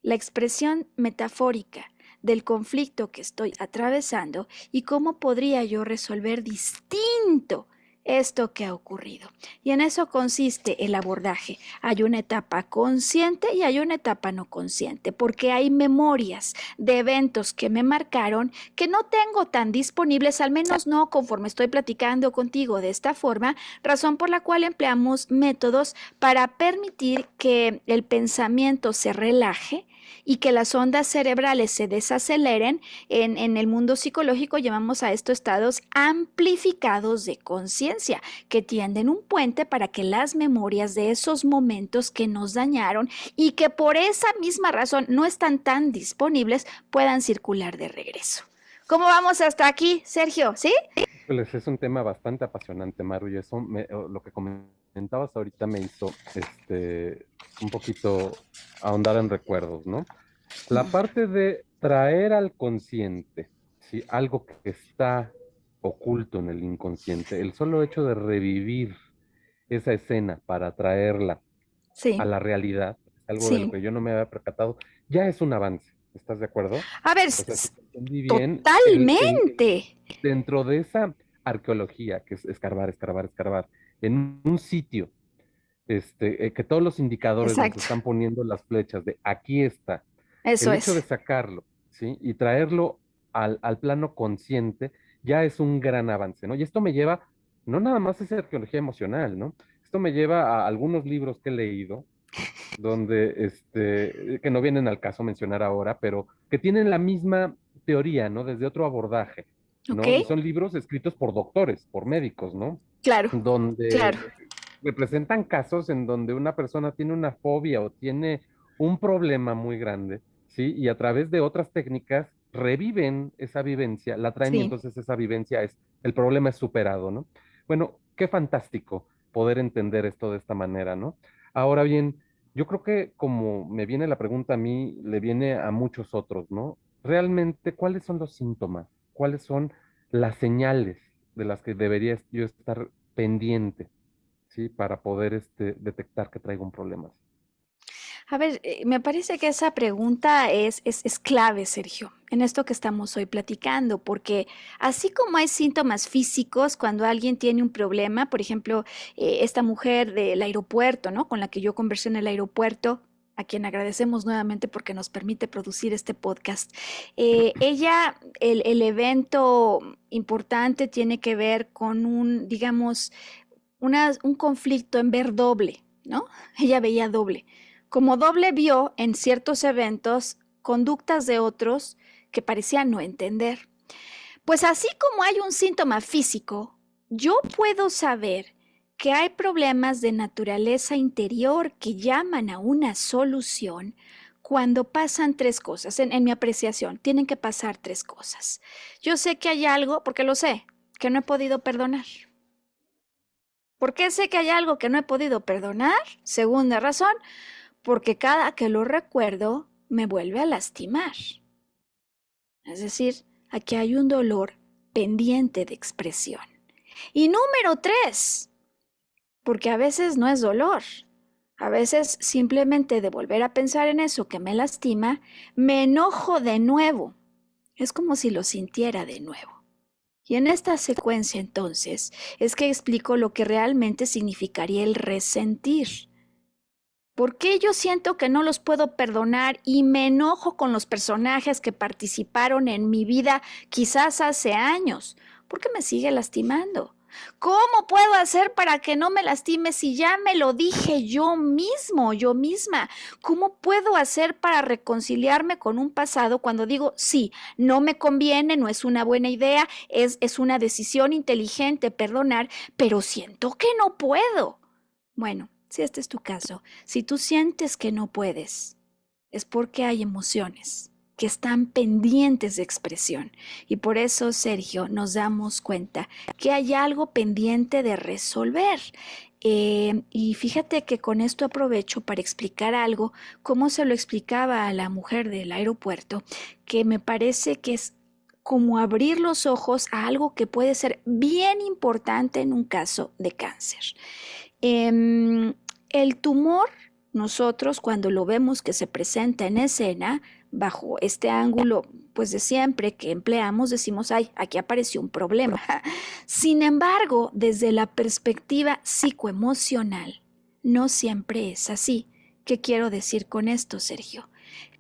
la expresión metafórica del conflicto que estoy atravesando y cómo podría yo resolver distinto esto que ha ocurrido. Y en eso consiste el abordaje. Hay una etapa consciente y hay una etapa no consciente, porque hay memorias de eventos que me marcaron que no tengo tan disponibles, al menos no conforme estoy platicando contigo de esta forma, razón por la cual empleamos métodos para permitir que el pensamiento se relaje y que las ondas cerebrales se desaceleren. En el mundo psicológico llamamos a estos estados amplificados de conciencia, que tienden un puente para que las memorias de esos momentos que nos dañaron y que por esa misma razón no están tan disponibles puedan circular de regreso. ¿Cómo vamos hasta aquí, Sergio? ¿Sí? Pues es un tema bastante apasionante, Maru, y eso lo que comentabas ahorita me hizo un poquito ahondar en recuerdos, ¿no? La parte de traer al consciente, ¿sí? Algo que está oculto en el inconsciente, el solo hecho de revivir esa escena para traerla a Sí, la realidad, algo de lo sí. que yo no me había percatado, ya es un avance. ¿Estás de acuerdo? A ver, O sea, si entendí bien, totalmente. dentro de esa arqueología, que es escarbar, escarbar, escarbar, en un sitio, que todos los indicadores nos Exacto. están poniendo las flechas de aquí está, Eso el hecho de es. sacarlo, ¿sí? Y traerlo al plano consciente ya es un gran avance, ¿no? Y esto me lleva, no nada más a esa arqueología emocional, ¿no? Esto me lleva a algunos libros que he leído, donde, que no vienen al caso mencionar ahora, pero que tienen la misma teoría, ¿no? Desde otro abordaje, ¿Ok? ¿no? Y son libros escritos por doctores, por médicos, ¿no? Claro, Donde claro. representan casos en donde una persona tiene una fobia o tiene un problema muy grande, ¿sí? Y a través de otras técnicas reviven esa vivencia, la traen y Sí. entonces esa vivencia el problema es superado, ¿no? Bueno, qué fantástico poder entender esto de esta manera, ¿no? Ahora bien, yo creo que como me viene la pregunta a mí, le viene a muchos otros, ¿no? Realmente, ¿cuáles son los síntomas? ¿Cuáles son las señales de las que debería yo estar pendiente, ¿sí? Para poder detectar que traigo un problema así. A ver, me parece que esa pregunta es clave, Sergio, en esto que estamos hoy platicando, porque así como hay síntomas físicos cuando alguien tiene un problema, por ejemplo, esta mujer del aeropuerto, ¿no? Con la que yo conversé en el aeropuerto, a quien agradecemos nuevamente porque nos permite producir este podcast. Ella, el evento importante tiene que ver con un, digamos, un conflicto en ver doble, ¿no? Ella veía doble. Como doble vio en ciertos eventos conductas de otros que parecían no entender. Pues así como hay un síntoma físico, yo puedo saber que hay problemas de naturaleza interior que llaman a una solución cuando pasan tres cosas. En mi apreciación, tienen que pasar tres cosas. Yo sé que hay algo, porque lo sé, que no he podido perdonar. ¿Por qué sé que hay algo que no he podido perdonar? Segunda razón, porque cada que lo recuerdo me vuelve a lastimar. Es decir, aquí hay un dolor pendiente de expresión. Y número tres, porque a veces no es dolor. A veces simplemente de volver a pensar en eso que me lastima, me enojo de nuevo. Es como si lo sintiera de nuevo. Y en esta secuencia entonces es que explico lo que realmente significaría el resentir. ¿Por qué yo siento que no los puedo perdonar y me enojo con los personajes que participaron en mi vida quizás hace años? Porque me sigue lastimando. ¿Cómo puedo hacer para que no me lastime si ya me lo dije yo mismo, yo misma? ¿Cómo puedo hacer para reconciliarme con un pasado cuando digo, sí, no me conviene, no es una buena idea, es una decisión inteligente perdonar, pero siento que no puedo? Bueno, si este es tu caso, si tú sientes que no puedes, es porque hay emociones que están pendientes de expresión. Y por eso, Sergio, nos damos cuenta que hay algo pendiente de resolver. Y fíjate que con esto aprovecho para explicar algo, como se lo explicaba a la mujer del aeropuerto, que me parece que es como abrir los ojos a algo que puede ser bien importante en un caso de cáncer. El tumor, nosotros cuando lo vemos que se presenta en escena, bajo este ángulo, pues de siempre que empleamos, decimos, ay, aquí apareció un problema. Sin embargo, desde la perspectiva psicoemocional, no siempre es así. ¿Qué quiero decir con esto, Sergio?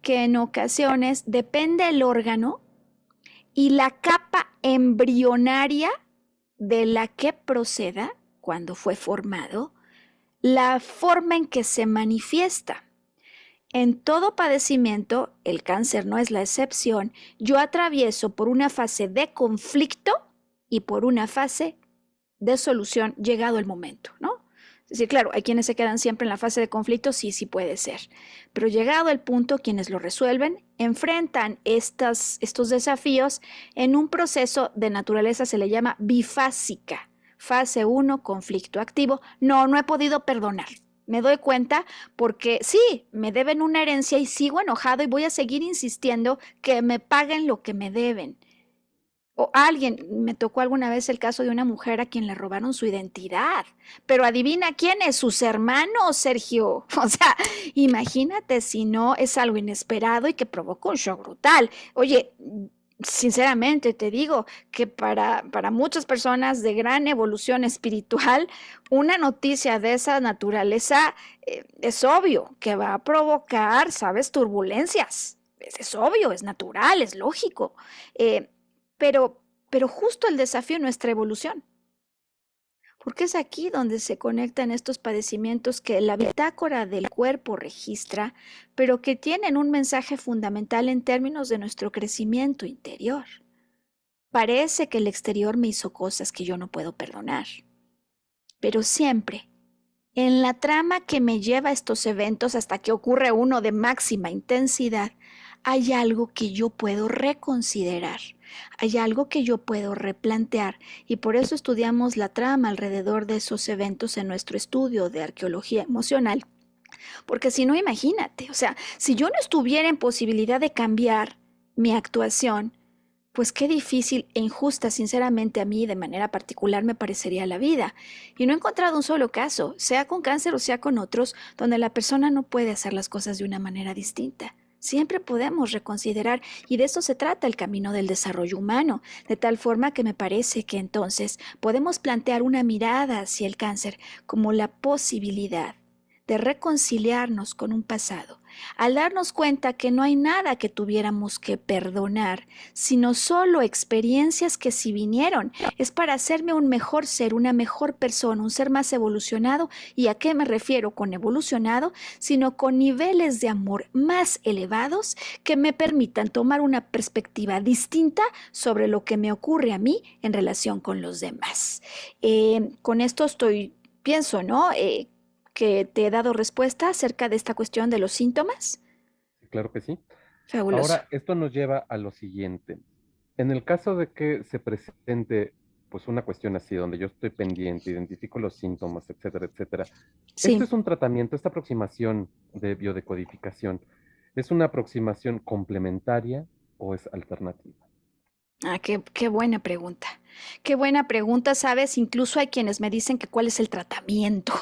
Que en ocasiones depende el órgano y la capa embrionaria de la que proceda cuando fue formado, la forma en que se manifiesta. En todo padecimiento, el cáncer no es la excepción, yo atravieso por una fase de conflicto y por una fase de solución llegado el momento, ¿no? Es decir, claro, hay quienes se quedan siempre en la fase de conflicto, sí, sí puede ser, pero llegado el punto, quienes lo resuelven enfrentan estos desafíos en un proceso de naturaleza, se le llama bifásica. Fase 1, conflicto activo. No, no he podido perdonar. Me doy cuenta porque sí, me deben una herencia y sigo enojado y voy a seguir insistiendo que me paguen lo que me deben. O alguien, me tocó alguna vez el caso de una mujer a quien le robaron su identidad, pero adivina quiénes, sus hermanos, Sergio. O sea, imagínate si no es algo inesperado y que provoca un shock brutal. Oye, sinceramente te digo que para muchas personas de gran evolución espiritual, una noticia de esa naturaleza es obvio que va a provocar, ¿sabes?, turbulencias. Es obvio, es natural, es lógico. Eh, pero justo el desafío en nuestra evolución, porque es aquí donde se conectan estos padecimientos que la bitácora del cuerpo registra, pero que tienen un mensaje fundamental en términos de nuestro crecimiento interior. Parece que el exterior me hizo cosas que yo no puedo perdonar, pero siempre, en la trama que me lleva a estos eventos hasta que ocurre uno de máxima intensidad, hay algo que yo puedo reconsiderar, hay algo que yo puedo replantear y por eso estudiamos la trama alrededor de esos eventos en nuestro estudio de arqueología emocional, porque si no, imagínate, o sea, si yo no estuviera en posibilidad de cambiar mi actuación, pues qué difícil e injusta, sinceramente, a mí de manera particular me parecería la vida. Y no he encontrado un solo caso, sea con cáncer o sea con otros, donde la persona no puede hacer las cosas de una manera distinta. Siempre podemos reconsiderar y de eso se trata el camino del desarrollo humano, de tal forma que me parece que entonces podemos plantear una mirada hacia el cáncer como la posibilidad de reconciliarnos con un pasado, al darnos cuenta que no hay nada que tuviéramos que perdonar, sino solo experiencias que si vinieron es para hacerme un mejor ser, una mejor persona, un ser más evolucionado. ¿Y a qué me refiero con evolucionado? Sino con niveles de amor más elevados que me permitan tomar una perspectiva distinta sobre lo que me ocurre a mí en relación con los demás. Con esto pienso, ¿no? Que te he dado respuesta acerca de esta cuestión de los síntomas. Sí, claro que sí. Fabuloso. Ahora, esto nos lleva a lo siguiente. En el caso de que se presente, pues, una cuestión así, donde yo estoy pendiente, identifico los síntomas, etcétera, etcétera, ¿esto Sí. es un tratamiento, esta aproximación de biodecodificación, es una aproximación complementaria o es alternativa? Ah, qué buena pregunta. Qué buena pregunta, ¿sabes? Incluso hay quienes me dicen que cuál es el tratamiento.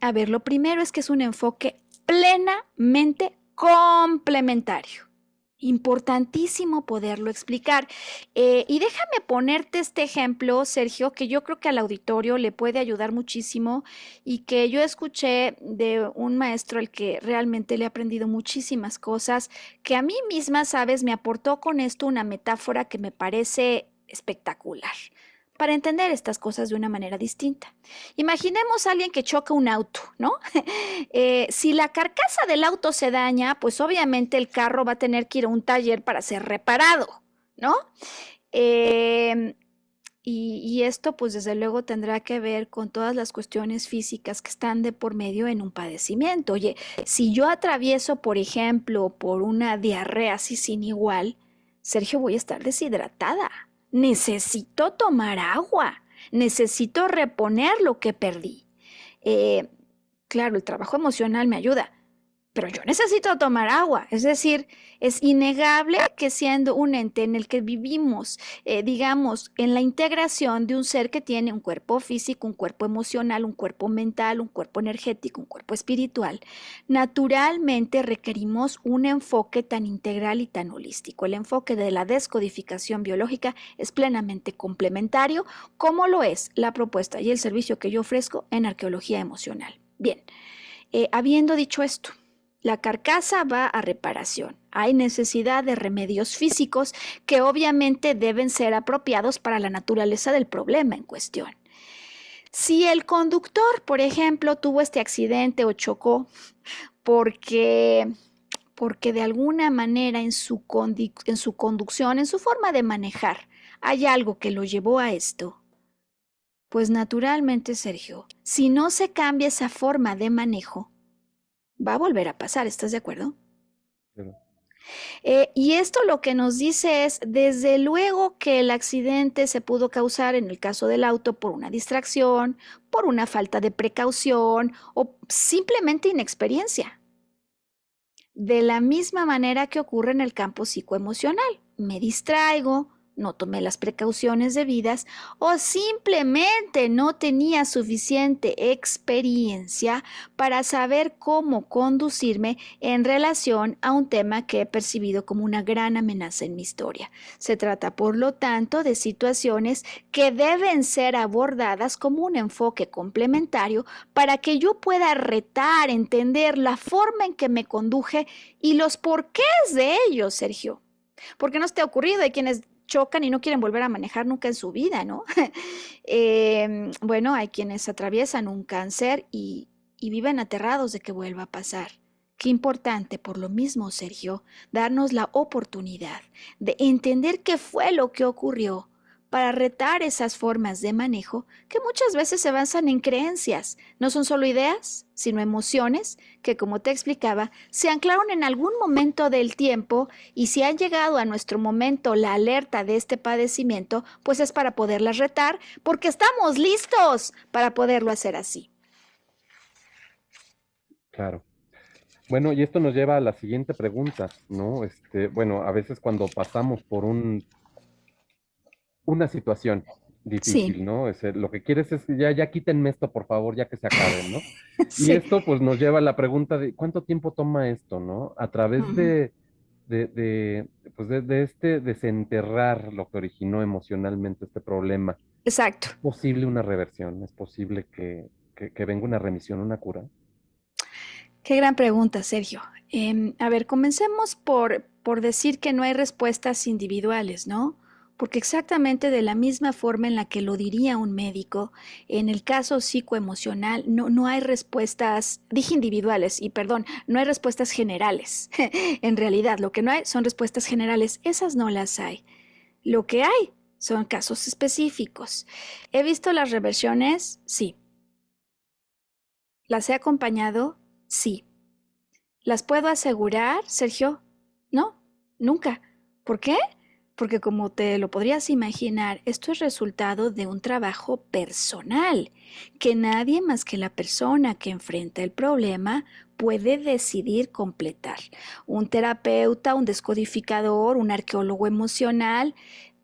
A ver, lo primero es que es un enfoque plenamente complementario. Importantísimo poderlo explicar. Y déjame ponerte este ejemplo, Sergio, que yo creo que al auditorio le puede ayudar muchísimo y que yo escuché de un maestro al que realmente le he aprendido muchísimas cosas, que a mí misma, sabes, me aportó con esto una metáfora que me parece espectacular para entender estas cosas de una manera distinta. Imaginemos a alguien que choca un auto, ¿no? Si la carcasa del auto se daña, pues obviamente el carro va a tener que ir a un taller para ser reparado, ¿no? Em, y esto, pues desde luego tendrá que ver con todas las cuestiones físicas que están de por medio en un padecimiento. Oye, si yo atravieso, por ejemplo, por una diarrea así sin igual, Sergio, voy a estar deshidratada. Necesito tomar agua. Necesito reponer lo que perdí. Eh, claro, el trabajo emocional me ayuda, pero yo necesito tomar agua. Es decir, es innegable que siendo un ente en el que vivimos, digamos, en la integración de un ser que tiene un cuerpo físico, un cuerpo emocional, un cuerpo mental, un cuerpo energético, un cuerpo espiritual, naturalmente requerimos un enfoque tan integral y tan holístico. El enfoque de la descodificación biológica es plenamente complementario, como lo es la propuesta y el servicio que yo ofrezco en arqueología emocional. Bien, habiendo dicho esto, la carcasa va a reparación. Hay necesidad de remedios físicos que obviamente deben ser apropiados para la naturaleza del problema en cuestión. Si el conductor, por ejemplo, tuvo este accidente o chocó, porque, porque de alguna manera en su conducción, en su forma de manejar, hay algo que lo llevó a esto. Pues naturalmente, Sergio, si no se cambia esa forma de manejo, va a volver a pasar, ¿estás de acuerdo? Pero, Y esto lo que nos dice es, desde luego que el accidente se pudo causar en el caso del auto por una distracción, por una falta de precaución o simplemente inexperiencia. De la misma manera que ocurre en el campo psicoemocional. Me distraigo, no tomé las precauciones debidas o simplemente no tenía suficiente experiencia para saber cómo conducirme en relación a un tema que he percibido como una gran amenaza en mi historia. Se trata, por lo tanto, de situaciones que deben ser abordadas como un enfoque complementario para que yo pueda retar, entender la forma en que me conduje y los porqués de ellos, Sergio. Porque no se te ha ocurrido, hay quienes chocan y no quieren volver a manejar nunca en su vida, ¿no? Bueno, hay quienes atraviesan un cáncer y viven aterrados de que vuelva a pasar. Qué importante, por lo mismo, Sergio, darnos la oportunidad de entender qué fue lo que ocurrió para retar esas formas de manejo que muchas veces se basan en creencias. No son solo ideas, sino emociones que, como te explicaba, se anclaron en algún momento del tiempo y si han llegado a nuestro momento la alerta de este padecimiento, pues es para poderlas retar porque estamos listos para poderlo hacer así. claro. Bueno, y esto nos lleva a la siguiente pregunta, ¿no? Bueno, a veces cuando pasamos por una situación Sí, difícil, ¿no? Lo que quieres es que ya quítenme esto, por favor, ya que se acabe, ¿no? Y sí. esto pues nos lleva a la pregunta de ¿cuánto tiempo toma esto, ¿no? A través Ujú. de este desenterrar lo que originó emocionalmente este problema. Exacto. ¿Es posible una reversión? ¿Es posible que venga una remisión, una cura? Qué gran pregunta, Sergio. A ver, comencemos por decir que no hay respuestas individuales, ¿no? Porque exactamente de la misma forma en la que lo diría un médico, en el caso psicoemocional no hay respuestas, dije individuales, y perdón, no hay respuestas generales. En realidad, lo que no hay son respuestas generales, esas no las hay. Lo que hay son casos específicos. ¿He visto las reversiones? Sí. ¿Las he acompañado? Sí. ¿Las puedo asegurar, Sergio? No, nunca. ¿Por qué? Porque como te lo podrías imaginar, esto es resultado de un trabajo personal, que nadie más que la persona que enfrenta el problema puede decidir completar. Un terapeuta, un descodificador, un arqueólogo emocional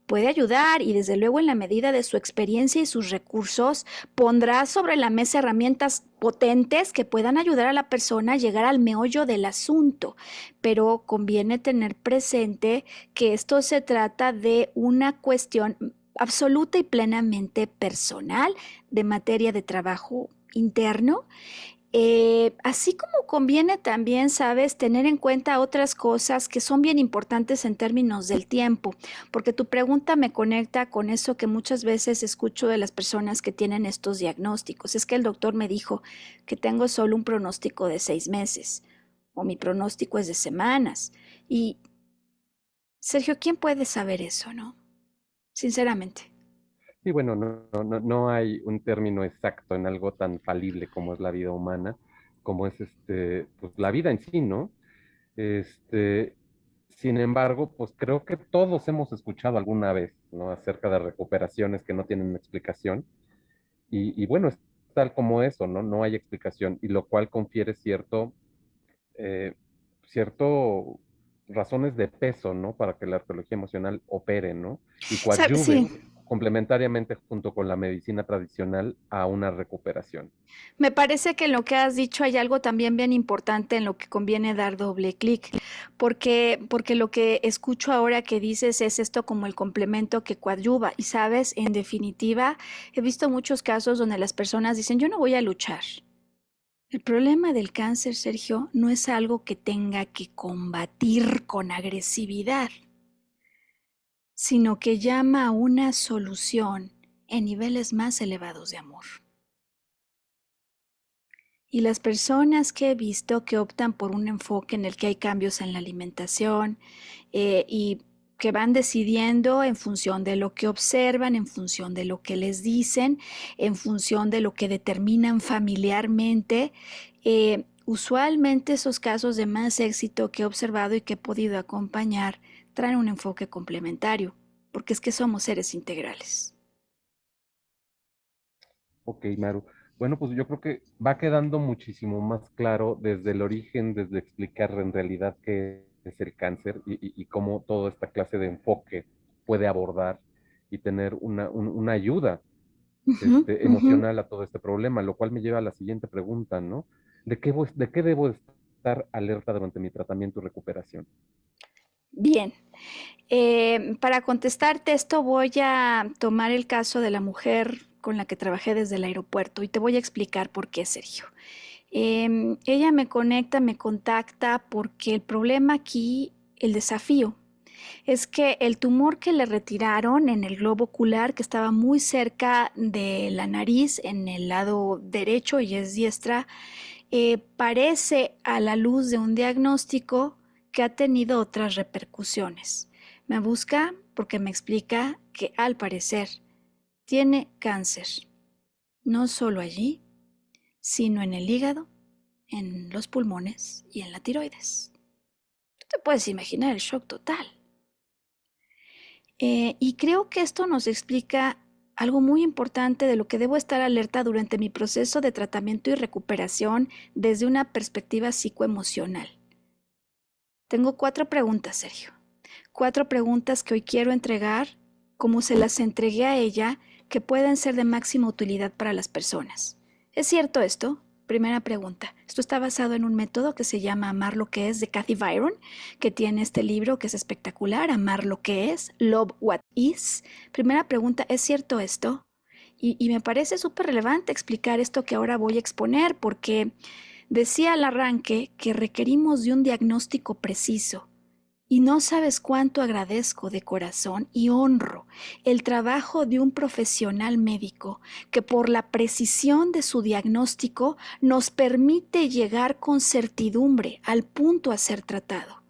puede ayudar y desde luego en la medida de su experiencia y sus recursos pondrá sobre la mesa herramientas potentes que puedan ayudar a la persona a llegar al meollo del asunto, pero conviene tener presente que esto se trata de una cuestión absoluta y plenamente personal de materia de trabajo interno, así como conviene también, sabes, tener en cuenta otras cosas que son bien importantes en términos del tiempo, porque tu pregunta me conecta con eso que muchas veces escucho de las personas que tienen estos diagnósticos. Es que el doctor me dijo que tengo solo un pronóstico de 6 meses o mi pronóstico es de semanas. Y, Sergio, ¿quién puede saber eso, no? Sinceramente. Sí, bueno, no hay un término exacto en algo tan falible como es la vida humana, como es pues la vida en sí, ¿no? Este, Sin embargo, pues creo que todos hemos escuchado alguna vez, ¿no? Acerca de recuperaciones que no tienen explicación. Y bueno, es tal como eso, ¿no? No hay explicación, y lo cual confiere eh, cierto razones de peso, ¿no? Para que la arqueología emocional opere, ¿no? Y coadyuve Sí, complementariamente junto con la medicina tradicional a una recuperación. me parece que en lo que has dicho hay algo también bien importante en lo que conviene dar doble clic, porque lo que escucho ahora que dices es esto como el complemento que coadyuva. Y sabes, en definitiva, he visto muchos casos donde las personas dicen, yo no voy a luchar. El problema del cáncer, Sergio, no es algo que tenga que combatir con agresividad, sino que llama a una solución en niveles más elevados de amor. Y las personas que he visto que optan por un enfoque en el que hay cambios en la alimentación y que van decidiendo en función de lo que observan, en función de lo que les dicen, en función de lo que determinan familiarmente, usualmente esos casos de más éxito que he observado y que he podido acompañar traen un enfoque complementario, porque es que somos seres integrales. Ok, Maru. Bueno, pues yo creo que va quedando muchísimo más claro desde el origen, desde explicar en realidad qué es el cáncer y cómo toda esta clase de enfoque puede abordar y tener una ayuda Ujú, ujú. emocional a todo este problema, lo cual me lleva a la siguiente pregunta, ¿no? De qué debo estar alerta durante mi tratamiento y recuperación? Bien. Para contestarte esto voy a tomar el caso de la mujer con la que trabajé desde el aeropuerto y te voy a explicar por qué, Sergio. Ella me conecta, me contacta porque el problema aquí, el desafío, es que el tumor que le retiraron en el globo ocular, que estaba muy cerca de la nariz, en el lado derecho, y es diestra, parece a la luz de un diagnóstico que ha tenido otras repercusiones. Me busca porque me explica que al parecer tiene cáncer, no solo allí, sino en el hígado, en los pulmones y en la tiroides. Tú te puedes imaginar el shock total. Y creo que esto nos explica algo muy importante de lo que debo estar alerta durante mi proceso de tratamiento y recuperación desde una perspectiva psicoemocional. Tengo 4 preguntas, Sergio. 4 preguntas que hoy quiero entregar, como se las entregué a ella, que pueden ser de máxima utilidad para las personas. ¿Es cierto esto? Primera pregunta. Esto está basado en un método que se llama Amar lo que es de Kathy Byron, que tiene este libro que es espectacular, Amar lo que es, Love What Is. Primera pregunta, ¿es cierto esto? Y me parece súper relevante explicar esto que ahora voy a exponer, porque decía al arranque que requerimos de un diagnóstico preciso y no sabes cuánto agradezco de corazón y honro el trabajo de un profesional médico que por la precisión de su diagnóstico nos permite llegar con certidumbre al punto a ser tratado.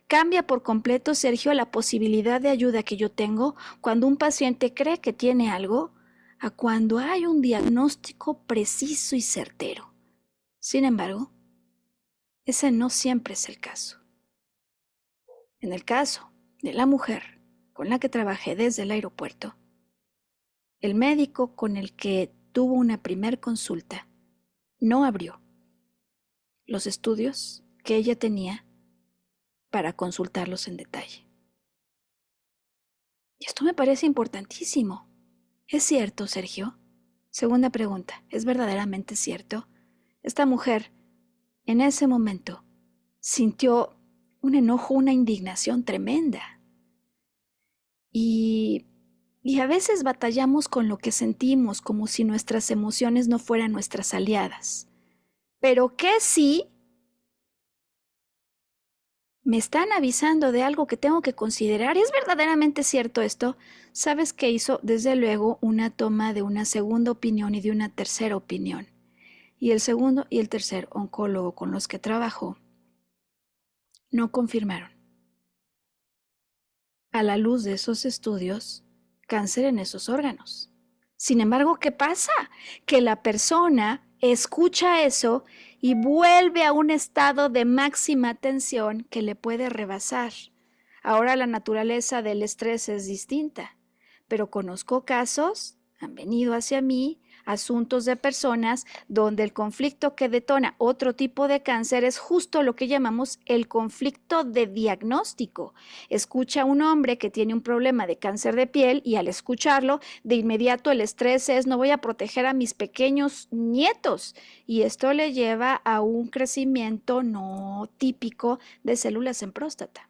Cambia por completo, Sergio, la posibilidad de ayuda que yo tengo cuando un paciente cree que tiene algo a cuando hay un diagnóstico preciso y certero. Sin embargo, ese no siempre es el caso. En el caso de la mujer con la que trabajé desde el aeropuerto, el médico con el que tuvo una primer consulta no abrió los estudios que ella tenía para consultarlos en detalle. Y esto me parece importantísimo. ¿Es cierto, Sergio? Segunda pregunta, ¿es verdaderamente cierto? Esta mujer, en ese momento, sintió un enojo, una indignación tremenda. Y Y a veces batallamos con lo que sentimos como si nuestras emociones no fueran nuestras aliadas. Pero ¿qué si me están avisando de algo que tengo que considerar? ¿Es verdaderamente cierto esto? ¿Sabes qué hizo? Desde luego una toma de una segunda opinión y de una tercera opinión. Y el segundo y el tercer oncólogo con los que trabajó no confirmaron, a la luz de esos estudios, cáncer en esos órganos. Sin embargo, ¿qué pasa? Que la persona escucha eso y vuelve a un estado de máxima tensión que le puede rebasar. Ahora la naturaleza del estrés es distinta, pero conozco casos, han venido hacia mí, asuntos de personas donde el conflicto que detona otro tipo de cáncer es justo lo que llamamos el conflicto de diagnóstico. Escucha a un hombre que tiene un problema de cáncer de piel y al escucharlo, de inmediato el estrés es no voy a proteger a mis pequeños nietos y esto le lleva a un crecimiento no típico de células en próstata.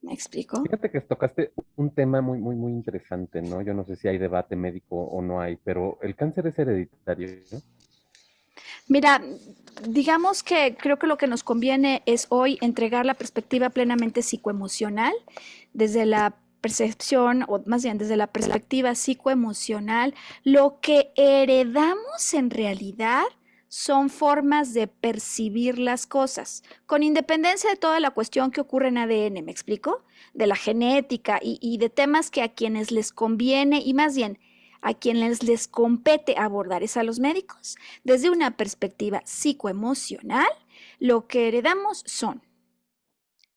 ¿Me explico? Fíjate que tocaste un tema muy, muy, muy interesante, ¿no? Yo no sé si hay debate médico o no hay, pero el cáncer es hereditario, ¿no? Mira, digamos que creo que lo que nos conviene es hoy entregar la perspectiva plenamente psicoemocional desde la percepción, o más bien desde la perspectiva psicoemocional, lo que heredamos en realidad son formas de percibir las cosas, con independencia de toda la cuestión que ocurre en ADN, ¿me explico? De la genética y de temas que a quienes les conviene y más bien a quienes les compete abordar es a los médicos. Desde una perspectiva psicoemocional, lo que heredamos son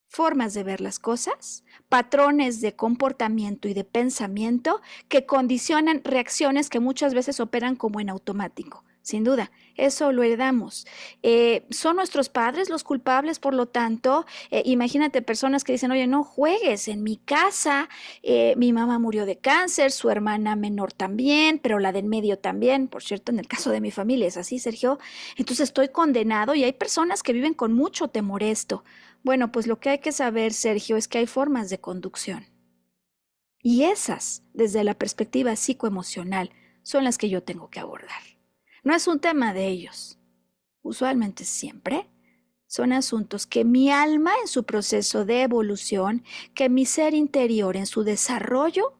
formas de ver las cosas, patrones de comportamiento y de pensamiento que condicionan reacciones que muchas veces operan como en automático. Sin duda, eso lo heredamos. Son nuestros padres los culpables, por lo tanto, imagínate personas que dicen, oye, no juegues, en mi casa mi mamá murió de cáncer, su hermana menor también, pero la del medio también, por cierto, en el caso de mi familia es así, Sergio, entonces estoy condenado y hay personas que viven con mucho temor esto. Bueno, pues lo que hay que saber, Sergio, es que hay formas de conducción. Y esas, desde la perspectiva psicoemocional, son las que yo tengo que abordar. No es un tema de ellos. Usualmente siempre son asuntos que mi alma en su proceso de evolución, que mi ser interior en su desarrollo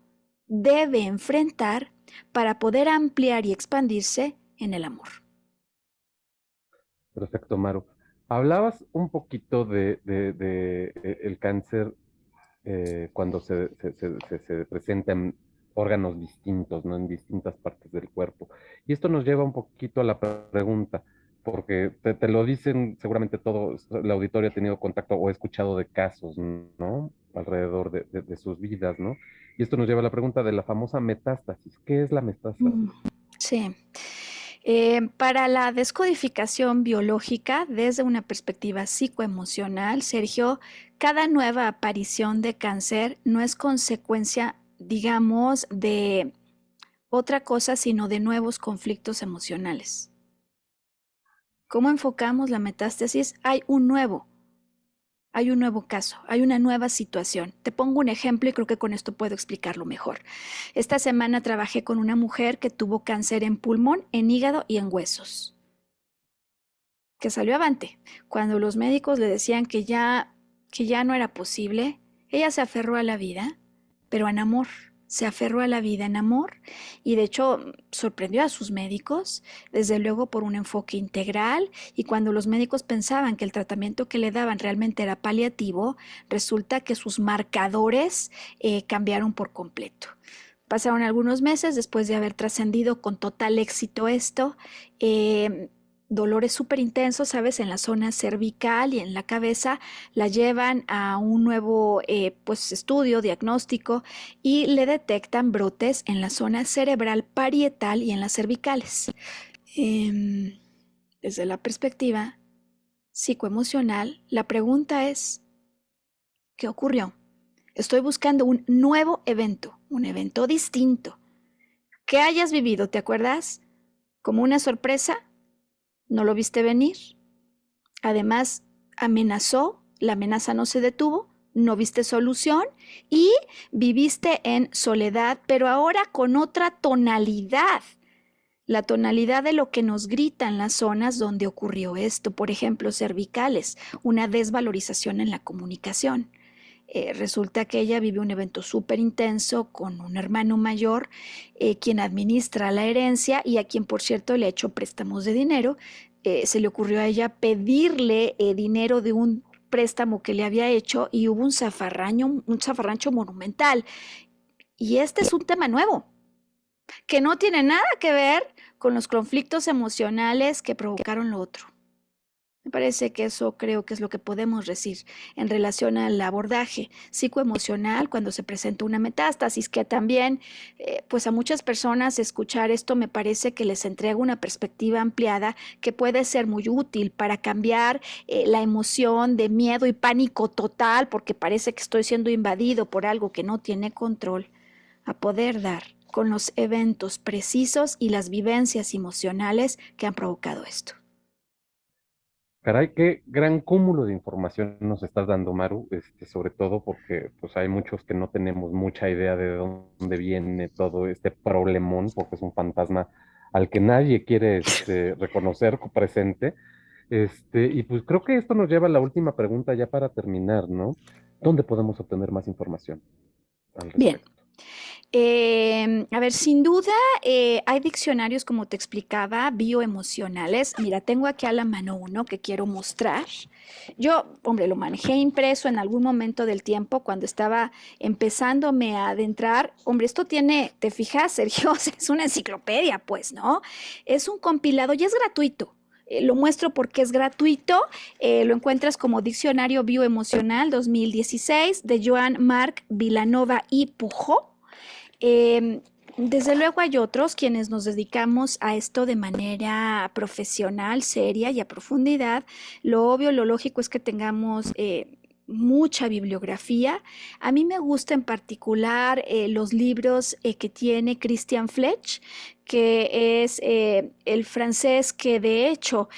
debe enfrentar para poder ampliar y expandirse en el amor. Perfecto, Maru. Hablabas un poquito el cáncer cuando se presentan órganos distintos, ¿no? En distintas partes del cuerpo. Y esto nos lleva un poquito a la pregunta, porque te lo dicen seguramente todo el auditorio ha tenido contacto o ha escuchado de casos, ¿no? Alrededor de sus vidas, ¿no? Y esto nos lleva a la pregunta de la famosa metástasis. ¿Qué es la metástasis? Sí. Para la descodificación biológica, desde una perspectiva psicoemocional, Sergio, cada nueva aparición de cáncer no es consecuencia, digamos, de otra cosa, sino de nuevos conflictos emocionales. ¿Cómo enfocamos la metástasis? Hay un nuevo caso, hay una nueva situación. Te pongo un ejemplo y creo que con esto puedo explicarlo mejor. Esta semana trabajé con una mujer que tuvo cáncer en pulmón, en hígado y en huesos, que salió avante. Cuando los médicos le decían que ya no era posible, ella se aferró a la vida, pero en amor. Se aferró a la vida en amor y de hecho sorprendió a sus médicos, desde luego por un enfoque integral, y cuando los médicos pensaban que el tratamiento que le daban realmente era paliativo, resulta que sus marcadores cambiaron por completo. Pasaron algunos meses después de haber trascendido con total éxito esto, dolores súper intensos, ¿sabes? En la zona cervical y en la cabeza, la llevan a un nuevo pues, estudio, diagnóstico, y le detectan brotes en la zona cerebral parietal y en las cervicales. Desde la perspectiva psicoemocional, la pregunta es, ¿qué ocurrió? Estoy buscando un evento distinto, que hayas vivido, ¿te acuerdas? Como una sorpresa, no lo viste venir. Además, amenazó, la amenaza no se detuvo, no viste solución y viviste en soledad, pero ahora con otra tonalidad. La tonalidad de lo que nos gritan las zonas donde ocurrió esto, por ejemplo, cervicales, una desvalorización en la comunicación. Resulta que ella vive un evento súper intenso con un hermano mayor, quien administra la herencia y a quien, por cierto, le ha hecho préstamos de dinero. Se le ocurrió a ella pedirle dinero de un préstamo que le había hecho y hubo un zafarrancho monumental. Y este es un tema nuevo, que no tiene nada que ver con los conflictos emocionales que provocaron lo otro. Me parece que eso creo que es lo que podemos decir en relación al abordaje psicoemocional cuando se presenta una metástasis, que también, pues a muchas personas escuchar esto me parece que les entrega una perspectiva ampliada que puede ser muy útil para cambiar la emoción de miedo y pánico total, porque parece que estoy siendo invadido por algo que no tiene control, a poder dar con los eventos precisos y las vivencias emocionales que han provocado esto. Caray, qué gran cúmulo de información nos estás dando, Maru, sobre todo porque pues hay muchos que no tenemos mucha idea de dónde viene todo este problemón, porque es un fantasma al que nadie quiere reconocer presente. Y pues creo que esto nos lleva a la última pregunta ya para terminar, ¿no? ¿Dónde podemos obtener más información al Bien, respecto? A ver, sin duda, hay diccionarios, como te explicaba, bioemocionales. Mira, tengo aquí a la mano uno que quiero mostrar. Yo, hombre, lo manejé impreso en algún momento del tiempo cuando estaba empezándome a adentrar. Hombre, esto tiene, ¿te fijas, Sergio? Es una enciclopedia, pues, ¿no? Es un compilado y es gratuito. Lo muestro porque es gratuito. Lo encuentras como Diccionario Bioemocional 2016 de Joan Marc Vilanova y Pujó. Eh, desde luego hay otros quienes nos dedicamos a esto de manera profesional, seria y a profundidad. Lo obvio, lo lógico es que tengamos mucha bibliografía. A mí me gusta en particular los libros que tiene Christian Fletch, que es el francés que de hecho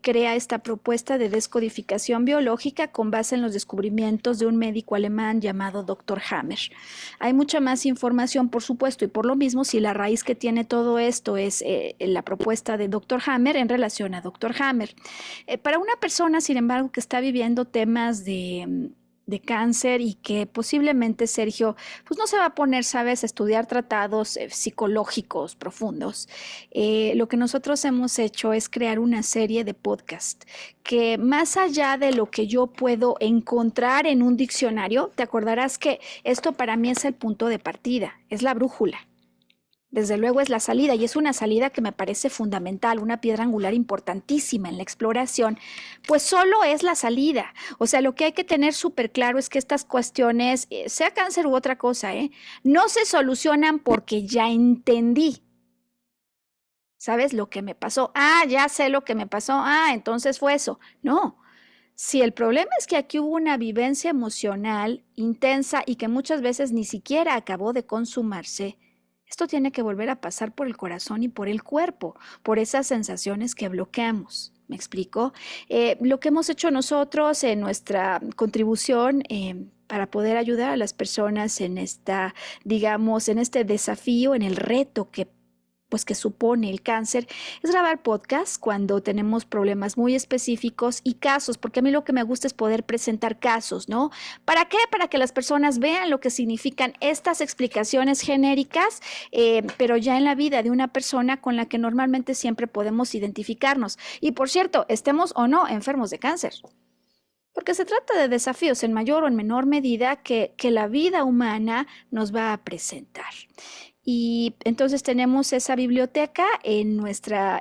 crea esta propuesta de descodificación biológica con base en los descubrimientos de un médico alemán llamado Dr. Hammer. Hay mucha más información, por supuesto, y por lo mismo, si la raíz que tiene todo esto es la propuesta de Dr. Hammer en relación a Dr. Hammer. Para una persona, sin embargo, que está viviendo temas de cáncer y que posiblemente, Sergio, pues no se va a poner, sabes, a estudiar tratados psicológicos profundos. Lo que nosotros hemos hecho es crear una serie de podcast que más allá de lo que yo puedo encontrar en un diccionario, te acordarás que esto para mí es el punto de partida, es la brújula. Desde luego es la salida y es una salida que me parece fundamental, una piedra angular importantísima en la exploración, pues solo es la salida. O sea, lo que hay que tener súper claro es que estas cuestiones, sea cáncer u otra cosa, no se solucionan porque ya entendí. ¿Sabes lo que me pasó? Ah, ya sé lo que me pasó. Ah, entonces fue eso. No. Si el problema es que aquí hubo una vivencia emocional intensa y que muchas veces ni siquiera acabó de consumarse, esto tiene que volver a pasar por el corazón y por el cuerpo, por esas sensaciones que bloqueamos. ¿Me explico? Lo que hemos hecho nosotros en nuestra contribución para poder ayudar a las personas en esta, digamos, en este desafío, en el reto que pues que supone el cáncer, es grabar podcasts cuando tenemos problemas muy específicos y casos, porque a mí lo que me gusta es poder presentar casos, ¿no? ¿Para qué? Para que las personas vean lo que significan estas explicaciones genéricas, pero ya en la vida de una persona con la que normalmente siempre podemos identificarnos. Y por cierto, estemos o no enfermos de cáncer. Porque se trata de desafíos en mayor o en menor medida que la vida humana nos va a presentar. Y entonces tenemos esa biblioteca en nuestra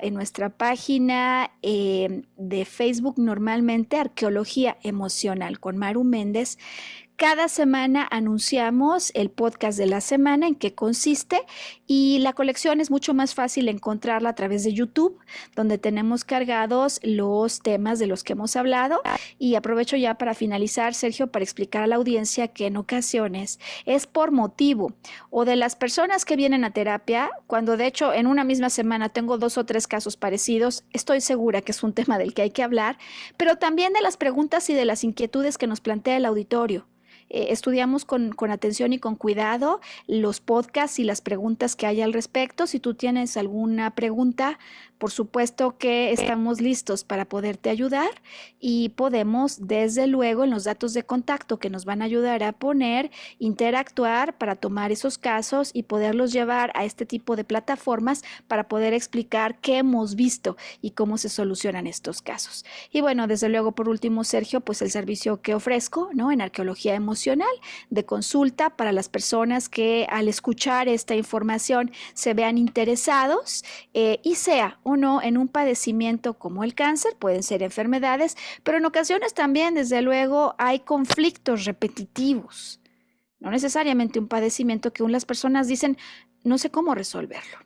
página de Facebook, normalmente Arqueología Emocional con Maru Méndez. Cada semana anunciamos el podcast de la semana, en qué consiste, y la colección es mucho más fácil encontrarla a través de YouTube, donde tenemos cargados los temas de los que hemos hablado. Y aprovecho ya para finalizar, Sergio, para explicar a la audiencia que en ocasiones es por motivo o de las personas que vienen a terapia, cuando de hecho en una misma semana tengo 2 o 3 casos parecidos, estoy segura que es un tema del que hay que hablar, pero también de las preguntas y de las inquietudes que nos plantea el auditorio. Estudiamos con atención y con cuidado los podcasts y las preguntas que hay al respecto. Si tú tienes alguna pregunta, por supuesto que estamos listos para poderte ayudar y podemos, desde luego, en los datos de contacto que nos van a ayudar a poner, interactuar para tomar esos casos y poderlos llevar a este tipo de plataformas para poder explicar qué hemos visto y cómo se solucionan estos casos. Y bueno, desde luego, por último, Sergio, pues el servicio que ofrezco, ¿no? En arqueología emocional de consulta para las personas que al escuchar esta información se vean interesados y sea o no en un padecimiento como el cáncer, pueden ser enfermedades, pero en ocasiones también, desde luego, hay conflictos repetitivos, no necesariamente un padecimiento que las personas dicen, no sé cómo resolverlo.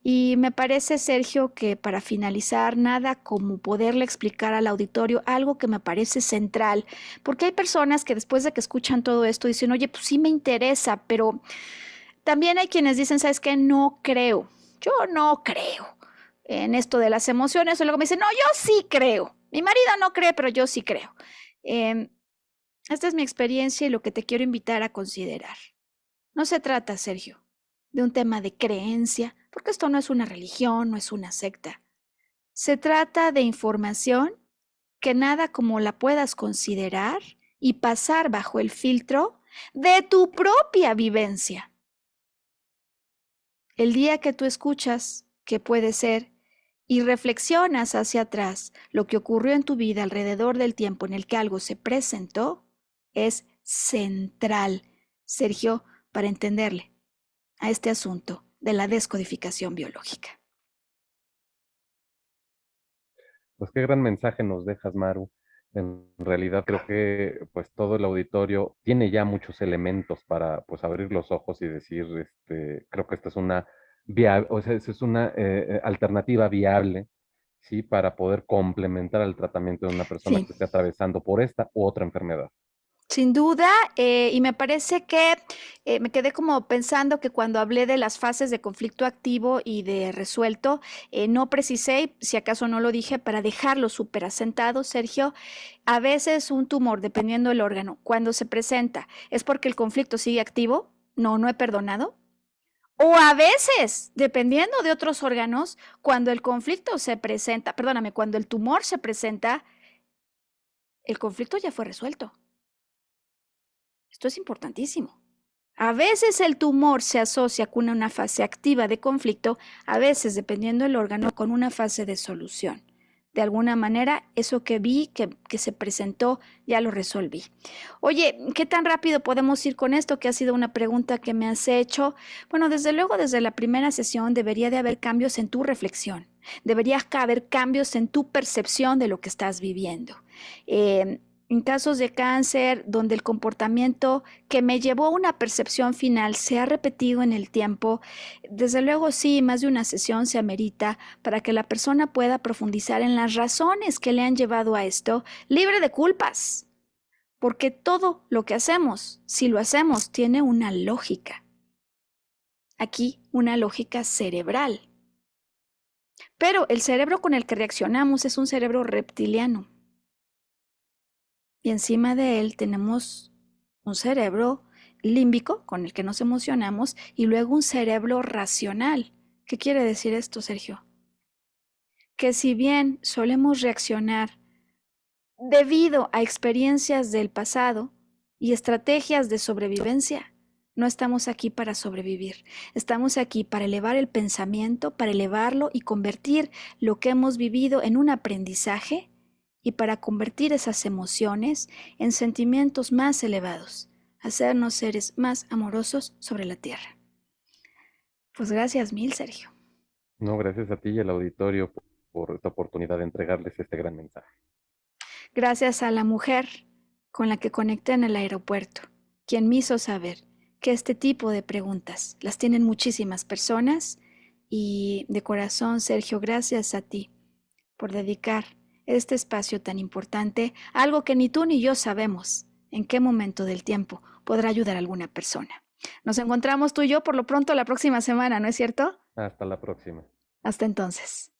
Y me parece, Sergio, que para finalizar, nada como poderle explicar al auditorio algo que me parece central, porque hay personas que después de que escuchan todo esto dicen, oye, pues sí me interesa, pero también hay quienes dicen, ¿sabes qué? No creo, yo no creo en esto de las emociones, o luego me dicen, no, yo sí creo, mi marido no cree, pero yo sí creo. Eh, Esta es mi experiencia y lo que te quiero invitar a considerar. No se trata, Sergio, de un tema de creencia, porque esto no es una religión, no es una secta. Se trata de información que nada como la puedas considerar y pasar bajo el filtro de tu propia vivencia. El día que tú escuchas, que puede ser, y reflexionas hacia atrás lo que ocurrió en tu vida alrededor del tiempo en el que algo se presentó, es central, Sergio, para entenderle a este asunto de la descodificación biológica. Pues qué gran mensaje nos dejas, Maru. En realidad creo que pues todo el auditorio tiene ya muchos elementos para pues abrir los ojos y decir, creo que esta es una o sea, esa es una alternativa viable, sí, para poder complementar el tratamiento de una persona Sí, que esté atravesando por esta u otra enfermedad. sin duda, y me parece que me quedé como pensando que cuando hablé de las fases de conflicto activo y de resuelto, no precisé, si acaso no lo dije, para dejarlo súper asentado, Sergio, a veces un tumor, dependiendo del órgano, cuando se presenta, ¿es porque el conflicto sigue activo? No, no he perdonado. O a veces, dependiendo de otros órganos, cuando el conflicto se presenta, perdóname, cuando el tumor se presenta, el conflicto ya fue resuelto. Esto es importantísimo. A veces el tumor se asocia con una fase activa de conflicto, a veces, dependiendo del órgano, con una fase de solución. De alguna manera, eso que vi, que se presentó, ya lo resolví. Oye, ¿qué tan rápido podemos ir con esto? Que ha sido una pregunta que me has hecho. Bueno, desde luego, desde la primera sesión debería de haber cambios en tu reflexión. Debería haber cambios en tu percepción de lo que estás viviendo. En casos de cáncer, donde el comportamiento que me llevó a una percepción final se ha repetido en el tiempo, desde luego sí, más de una sesión se amerita para que la persona pueda profundizar en las razones que le han llevado a esto, libre de culpas, porque todo lo que hacemos, si lo hacemos, tiene una lógica. Aquí, una lógica cerebral. Pero el cerebro con el que reaccionamos es un cerebro reptiliano. Y encima de él tenemos un cerebro límbico con el que nos emocionamos y luego un cerebro racional. ¿Qué quiere decir esto, Sergio? Que si bien solemos reaccionar debido a experiencias del pasado y estrategias de sobrevivencia, no estamos aquí para sobrevivir, estamos aquí para elevar el pensamiento, para elevarlo y convertir lo que hemos vivido en un aprendizaje y para convertir esas emociones en sentimientos más elevados, hacernos seres más amorosos sobre la tierra. Pues gracias mil, Sergio. No, gracias a ti y al auditorio por esta oportunidad de entregarles este gran mensaje. Gracias a la mujer con la que conecté en el aeropuerto, quien me hizo saber que este tipo de preguntas las tienen muchísimas personas y de corazón, Sergio, gracias a ti por dedicar este espacio tan importante a algo que ni tú ni yo sabemos en qué momento del tiempo podrá ayudar a alguna persona. Nos encontramos tú y yo por lo pronto la próxima semana, ¿no es cierto? Hasta la próxima. Hasta entonces.